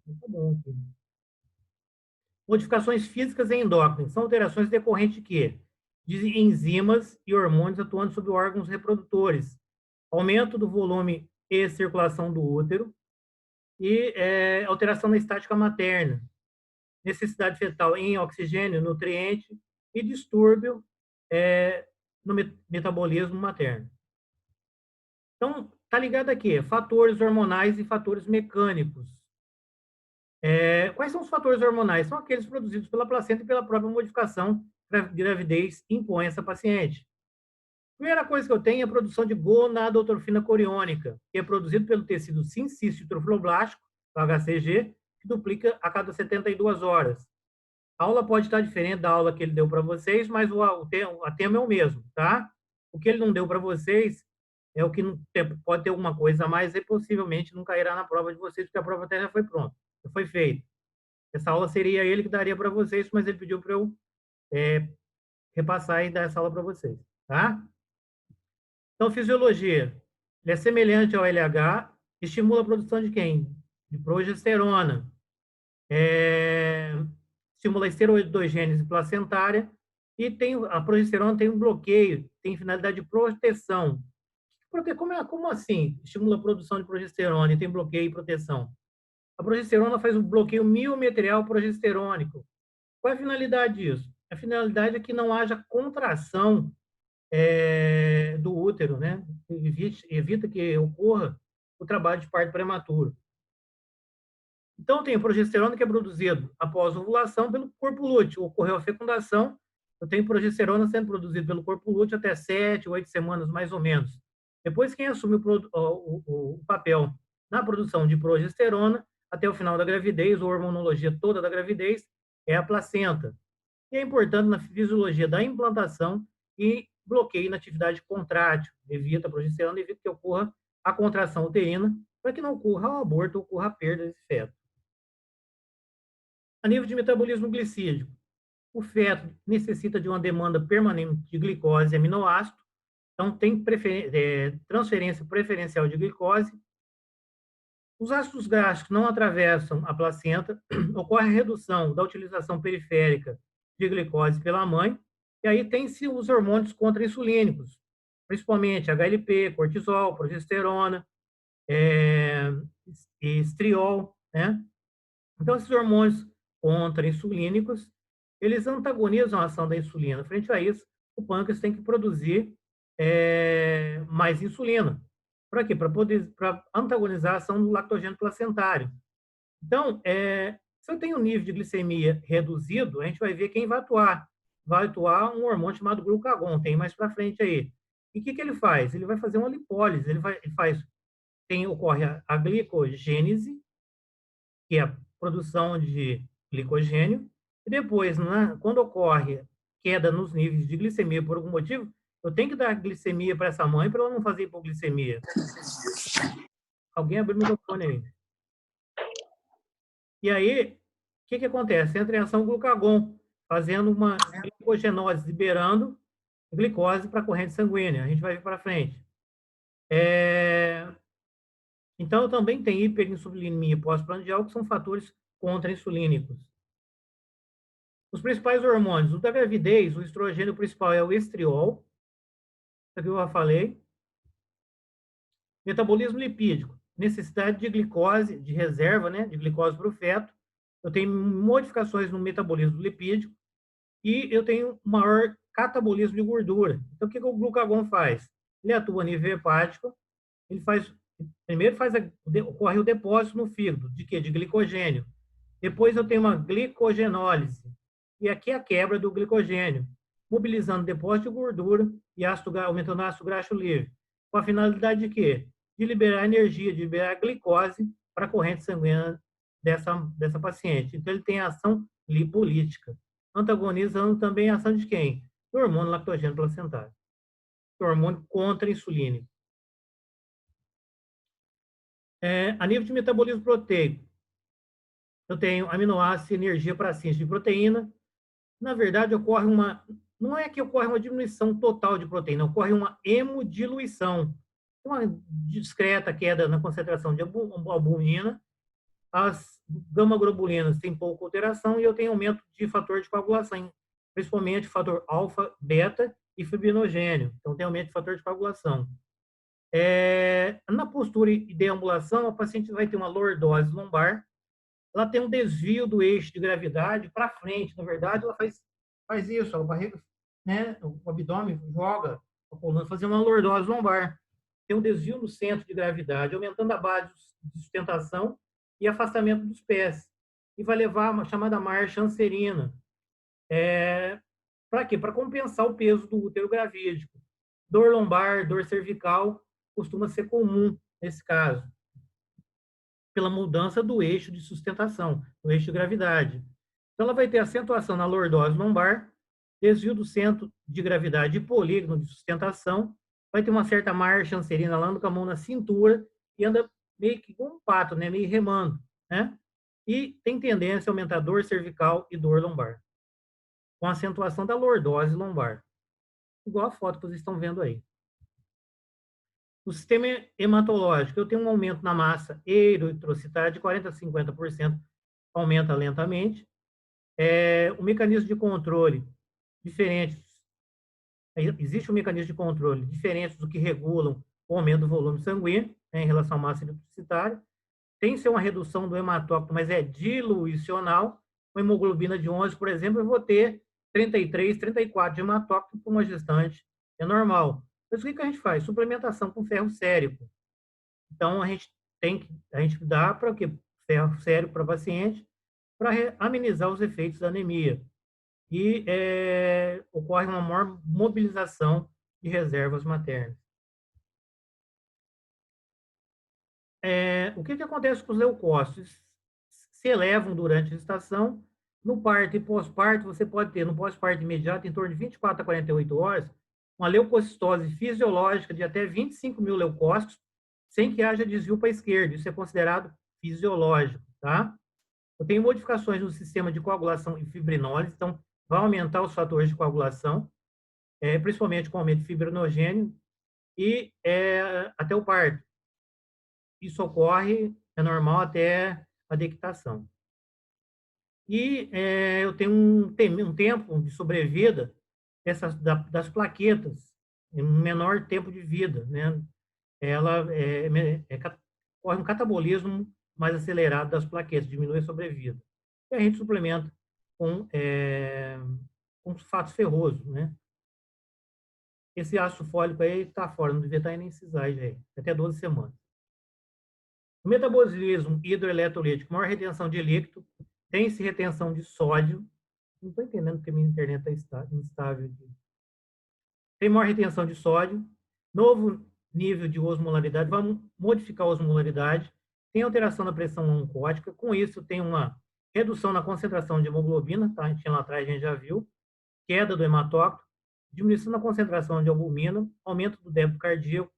Tá bom, aqui. Modificações físicas e endócrinas são alterações decorrentes de quê? De enzimas e hormônios atuando sobre órgãos reprodutores, aumento do volume e circulação do útero e alteração da estática materna, necessidade fetal em oxigênio, nutriente e distúrbio no metabolismo materno. Então, tá ligado aqui, fatores hormonais e fatores mecânicos. Quais são os fatores hormonais? São aqueles produzidos pela placenta e pela própria modificação da gravidez impõe essa paciente. Primeira coisa que eu tenho é a produção de gonadotrofina coriônica, que é produzido pelo tecido sincício trofloblástico, o HCG, que duplica a cada 72 horas. A aula pode estar diferente da aula que ele deu para vocês, mas o tema é o mesmo, tá? O que ele não deu para vocês é o que pode ter alguma coisa a mais e possivelmente não cairá na prova de vocês, porque a prova até já foi pronta, já foi feita. Essa aula seria ele que daria para vocês, mas ele pediu para eu repassar e dar essa aula para vocês, tá? Então, fisiologia. Ele é semelhante ao LH, estimula a produção de quem? De progesterona. Estimula a esteroidogênese placentária e a progesterona tem um bloqueio, tem finalidade de proteção. Como assim? Estimula a produção de progesterona e tem bloqueio e proteção. A progesterona faz um bloqueio miometrial progesterônico. Qual é a finalidade disso? A finalidade é que não haja contração do útero, né? Evita que ocorra o trabalho de parto prematuro. Então, tem progesterona que é produzido após a ovulação pelo corpo lúteo. Ocorreu a fecundação, eu tenho progesterona sendo produzida pelo corpo lúteo até 7, 8 semanas, mais ou menos. Depois, quem assume o papel na produção de progesterona até o final da gravidez, ou a hormonologia toda da gravidez, é a placenta. E é importante na fisiologia da implantação e bloqueio na atividade contrátil, evita a progesterona, evita que ocorra a contração uterina, para que não ocorra o aborto ou ocorra a perda desse feto. A nível de metabolismo glicídico, o feto necessita de uma demanda permanente de glicose e aminoácido, então tem transferência preferencial de glicose. Os ácidos graxos não atravessam a placenta, ocorre a redução da utilização periférica de glicose pela mãe, e aí tem-se os hormônios contra-insulínicos, principalmente HLP, cortisol, progesterona, estriol, né? Então, esses hormônios contra-insulínicos, eles antagonizam a ação da insulina. Frente a isso, o pâncreas tem que produzir mais insulina. Para quê? Para antagonizar a ação do lactogênio placentário. Então, Se eu tenho um nível de glicemia reduzido, a gente vai ver quem vai atuar. Vai atuar um hormônio chamado glucagon, tem mais para frente aí. E o que ele faz? Ele vai fazer uma lipólise, ocorre a glicogênese, que é a produção de glicogênio, e depois, quando ocorre queda nos níveis de glicemia por algum motivo, eu tenho que dar glicemia para essa mãe para ela não fazer hipoglicemia. Alguém abriu o microfone aí. E aí, o que acontece? Entra em ação o glucagon, fazendo uma glicogenose, liberando glicose para a corrente sanguínea. A gente vai ver para frente. Então, também tem hiperinsulinemia pós-prandial, que são fatores contra-insulínicos. Os principais hormônios. O da gravidez, o estrogênio principal é o estriol, isso aqui eu já falei. Metabolismo lipídico. Necessidade de glicose, de reserva, né, de glicose para o feto. Eu tenho modificações no metabolismo lipídico e eu tenho maior catabolismo de gordura. Então, o que o glucagon faz? Ele atua a nível hepático, ele faz, primeiro ocorre o depósito no fígado, de quê? De glicogênio. Depois eu tenho uma glicogenólise, e aqui é a quebra do glicogênio, mobilizando o depósito de gordura e aumentando o ácido graxo livre. Com a finalidade de quê? De liberar energia, de liberar glicose para a corrente sanguínea dessa paciente. Então, ele tem ação lipolítica, antagonizando também a ação de quem? Do hormônio lactogênio placentário, o hormônio contra-insulínico. A nível de metabolismo proteico, eu tenho aminoácido e energia para síntese de proteína. Na verdade, não é que ocorre uma diminuição total de proteína, ocorre uma hemodiluição, uma discreta queda na concentração de albumina. As gama-globulinas têm pouca alteração e eu tenho aumento de fator de coagulação, principalmente fator alfa, beta e fibrinogênio. Então, tem aumento de fator de coagulação. Na postura e deambulação, a paciente vai ter uma lordose lombar, ela tem um desvio do eixo de gravidade para frente. Na verdade, ela faz isso, a barriga, né, o abdômen joga a coluna, fazer uma lordose lombar. Tem um desvio no centro de gravidade, aumentando a base de sustentação e afastamento dos pés. E vai levar a uma chamada marcha anserina. Para quê? Para compensar o peso do útero gravídico. Dor lombar, dor cervical, costuma ser comum nesse caso, pela mudança do eixo de sustentação, do eixo de gravidade. Então, ela vai ter acentuação na lordose lombar, desvio do centro de gravidade e polígono de sustentação, vai ter uma certa marcha anserina, ela anda com a mão na cintura e anda meio que com um pato, né? Meio remando, né? E tem tendência a aumentar dor cervical e dor lombar, com acentuação da lordose lombar. Igual a foto que vocês estão vendo aí. No sistema hematológico, eu tenho um aumento na massa eritrocitária de 40% a 50%, aumenta lentamente. O mecanismo de controle diferente, existe um mecanismo de controle diferente do que regulam o aumento do volume sanguíneo, né, em relação à massa eritrocitária. Tem que ser uma redução do hematócrito, mas é diluicional. Com hemoglobina de 11, por exemplo, eu vou ter 33, 34 de hematócrito para uma gestante. É normal. Mas o que a gente faz? Suplementação com ferro sérico. Então, a gente dá para o quê? Ferro sérico para o paciente, para amenizar os efeitos da anemia. E ocorre uma maior mobilização de reservas maternas. O que acontece com os leucócitos? Se elevam durante a gestação. No parto e pós-parto, você pode ter, no pós-parto imediato, em torno de 24 a 48 horas, uma leucocitose fisiológica de até 25 mil leucócitos, sem que haja desvio para a esquerda. Isso é considerado fisiológico, tá? Eu tenho modificações no sistema de coagulação e fibrinólise, então vai aumentar os fatores de coagulação, principalmente com aumento de fibrinogênio, e até o parto. Isso ocorre, é normal até a dectação. E eu tenho um tempo de sobrevida das plaquetas, em um menor tempo de vida, né? Ela ocorre um catabolismo mais acelerado das plaquetas, diminui a sobrevida. E a gente suplementa com sulfato ferroso, né? Esse ácido fólico aí está fora, não devia estar nem incisais aí, até 12 semanas. O metabolismo hidroeletrolítico, maior retenção de líquido, Tem-se retenção de sódio. Não estou entendendo porque minha internet está instável aqui. Tem maior retenção de sódio. Novo nível de osmolaridade. Vamos modificar a osmolaridade. Tem alteração na pressão oncótica. Com isso, tem uma redução na concentração de hemoglobina. Tá? A gente tinha lá atrás, a gente já viu. Queda do hematócrito. Diminuição da concentração de albumina. Aumento do débito cardíaco.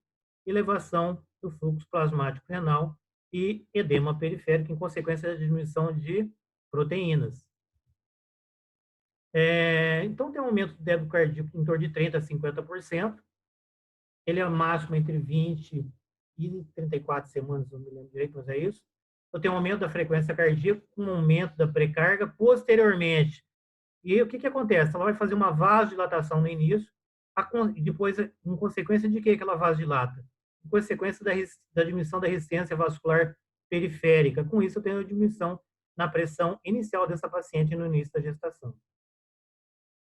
Elevação do fluxo plasmático renal e edema periférico, em consequência da diminuição de proteínas. Então, tem um aumento do débito cardíaco em torno de 30% a 50%. Ele é máximo entre 20 e 34 semanas, não me lembro direito, mas é isso. Então, tem um aumento da frequência cardíaca, um aumento da precarga posteriormente. E o que acontece? Ela vai fazer uma vasodilatação no início, e depois, em consequência de que ela vasodilata? Em consequência da diminuição da resistência vascular periférica. Com isso, eu tenho a diminuição na pressão inicial dessa paciente no início da gestação.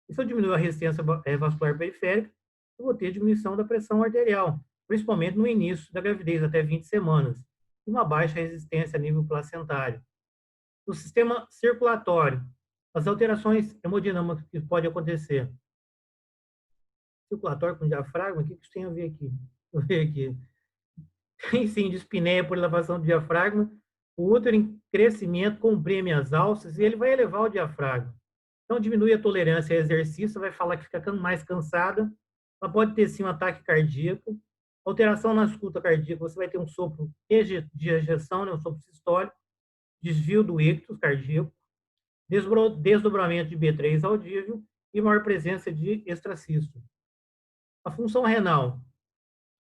E se eu diminuir a resistência vascular periférica, eu vou ter diminuição da pressão arterial, principalmente no início da gravidez, até 20 semanas, e uma baixa resistência a nível placentário. No sistema circulatório, as alterações hemodinâmicas que podem acontecer. Circulatório com diafragma, o que isso tem a ver aqui? Vou ver aqui. Tem sim dispneia por elevação do diafragma, o útero em crescimento comprime as alças e ele vai elevar o diafragma. Então, diminui a tolerância ao exercício, vai falar que fica mais cansada. Ela pode ter, sim, um ataque cardíaco. Alteração na escuta cardíaca, você vai ter um sopro de ejeção, né, um sopro sistólico, desvio do ictus cardíaco, desdobramento de B3 audível e maior presença de extracístole. A função renal,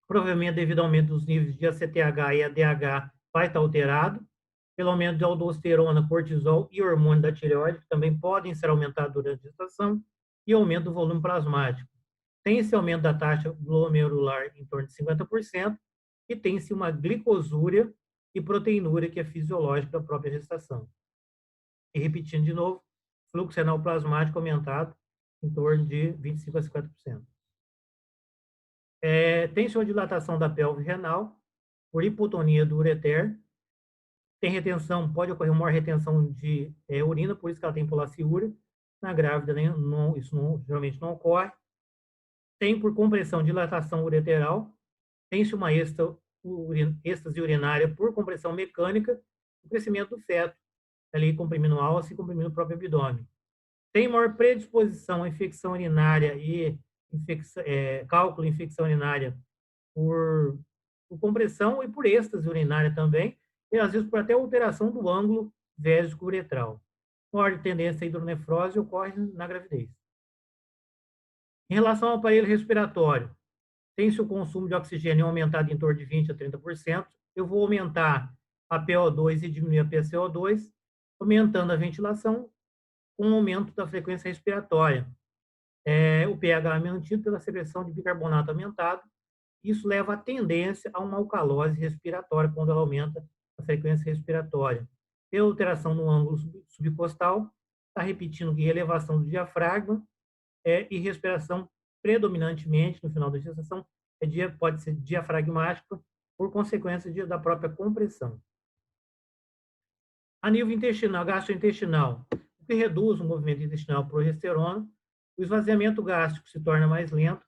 provavelmente devido ao aumento dos níveis de ACTH e ADH, vai estar alterado. Pelo aumento de aldosterona, cortisol e hormônio da tireoide, que também podem ser aumentados durante a gestação, e aumento do volume plasmático. Tem esse aumento da taxa glomerular em torno de 50%, e tem-se uma glicosúria e proteinúria, que é fisiológica da própria gestação. E repetindo de novo, fluxo renal plasmático aumentado em torno de 25% a 50%. Tem-se uma dilatação da pelve renal por hipotonia do ureter. Tem retenção, pode ocorrer uma maior retenção de urina, por isso que ela tem polaciúria. Na grávida, isso geralmente não ocorre. Tem por compressão, dilatação ureteral. Tem-se uma êxtase urinária por compressão mecânica, o crescimento do feto, ali comprimindo o alce e comprimindo o próprio abdômen. Tem maior predisposição à infecção urinária e cálculo de infecção urinária por compressão e por êxtase urinária também, e às vezes por até alteração do ângulo vésico-uretral. Maior tendência à hidronefrose ocorre na gravidez. Em relação ao aparelho respiratório, tem-se o consumo de oxigênio aumentado em torno de 20% a 30%. Eu vou aumentar a PO2 e diminuir a PCO2, aumentando a ventilação com o aumento da frequência respiratória. O pH é mantido pela secreção de bicarbonato aumentado. Isso leva à tendência a uma alcalose respiratória quando ela aumenta a frequência respiratória. Tem alteração no ângulo subcostal, está repetindo que elevação do diafragma e respiração predominantemente no final da gestação pode ser diafragmática por consequência da própria compressão. A nível intestinal, gastrointestinal, o que reduz o movimento intestinal progesterona, o esvaziamento gástrico se torna mais lento,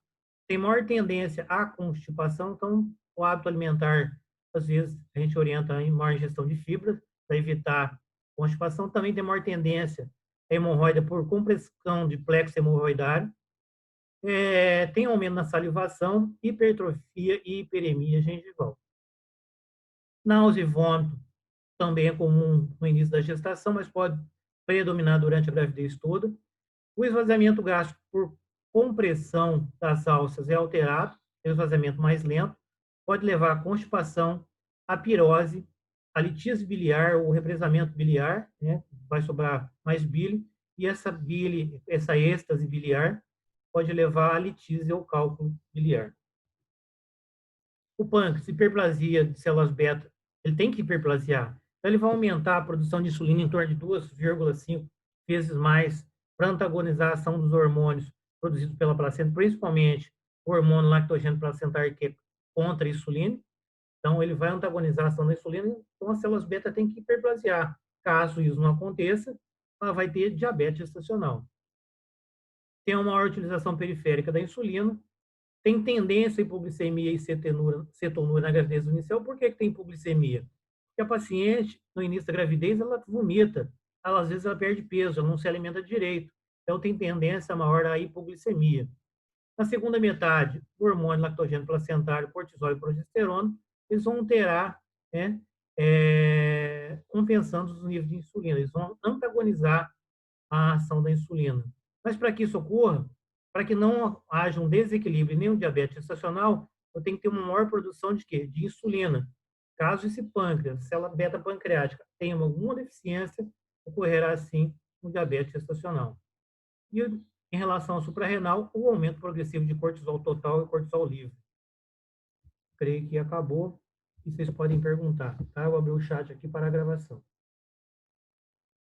tem maior tendência à constipação, então o hábito alimentar, às vezes, a gente orienta em maior ingestão de fibras para evitar constipação, também tem maior tendência à hemorroida por compressão de plexo hemorroidário, tem aumento na salivação, hipertrofia e hiperemia gengival. Náusea e vômito também é comum no início da gestação, mas pode predominar durante a gravidez toda. O esvaziamento gástrico por compressão das alças é alterado, tem um esvaziamento mais lento, pode levar à constipação, à pirose, à litíase biliar ou represamento biliar, né? Vai sobrar mais bile, e essa êxtase biliar pode levar à litíase ou cálculo biliar. O pâncreas, hiperplasia de células beta, ele tem que hiperplasiar. Então, ele vai aumentar a produção de insulina em torno de 2,5 vezes mais para antagonizar a ação dos hormônios produzidos pela placenta, principalmente o hormônio lactogênio placentário, que é contra a insulina. Então, ele vai antagonizar a ação da insulina, então as células beta têm que hiperplasiar. Caso isso não aconteça, ela vai ter diabetes gestacional. Tem uma maior utilização periférica da insulina, tem tendência à hipoglicemia e cetonúria na gravidez inicial. Por que tem hipoglicemia? Porque a paciente, no início da gravidez, ela vomita, às vezes ela perde peso, ela não se alimenta direito, então tem tendência maior à hipoglicemia. Na segunda metade, o hormônio lactogênio placentário, cortisol e progesterona, eles vão alterar, né, compensando os níveis de insulina, eles vão antagonizar a ação da insulina. Mas para que isso ocorra, para que não haja um desequilíbrio nem um diabetes gestacional, eu tenho que ter uma maior produção de quê? De insulina. Caso esse pâncreas, célula beta-pancreática, tenha alguma deficiência, ocorrerá, sim, um diabetes gestacional. E em relação ao suprarrenal, o aumento progressivo de cortisol total e cortisol livre. Creio que acabou e vocês podem perguntar, tá? Eu vou abrir o chat aqui para a gravação.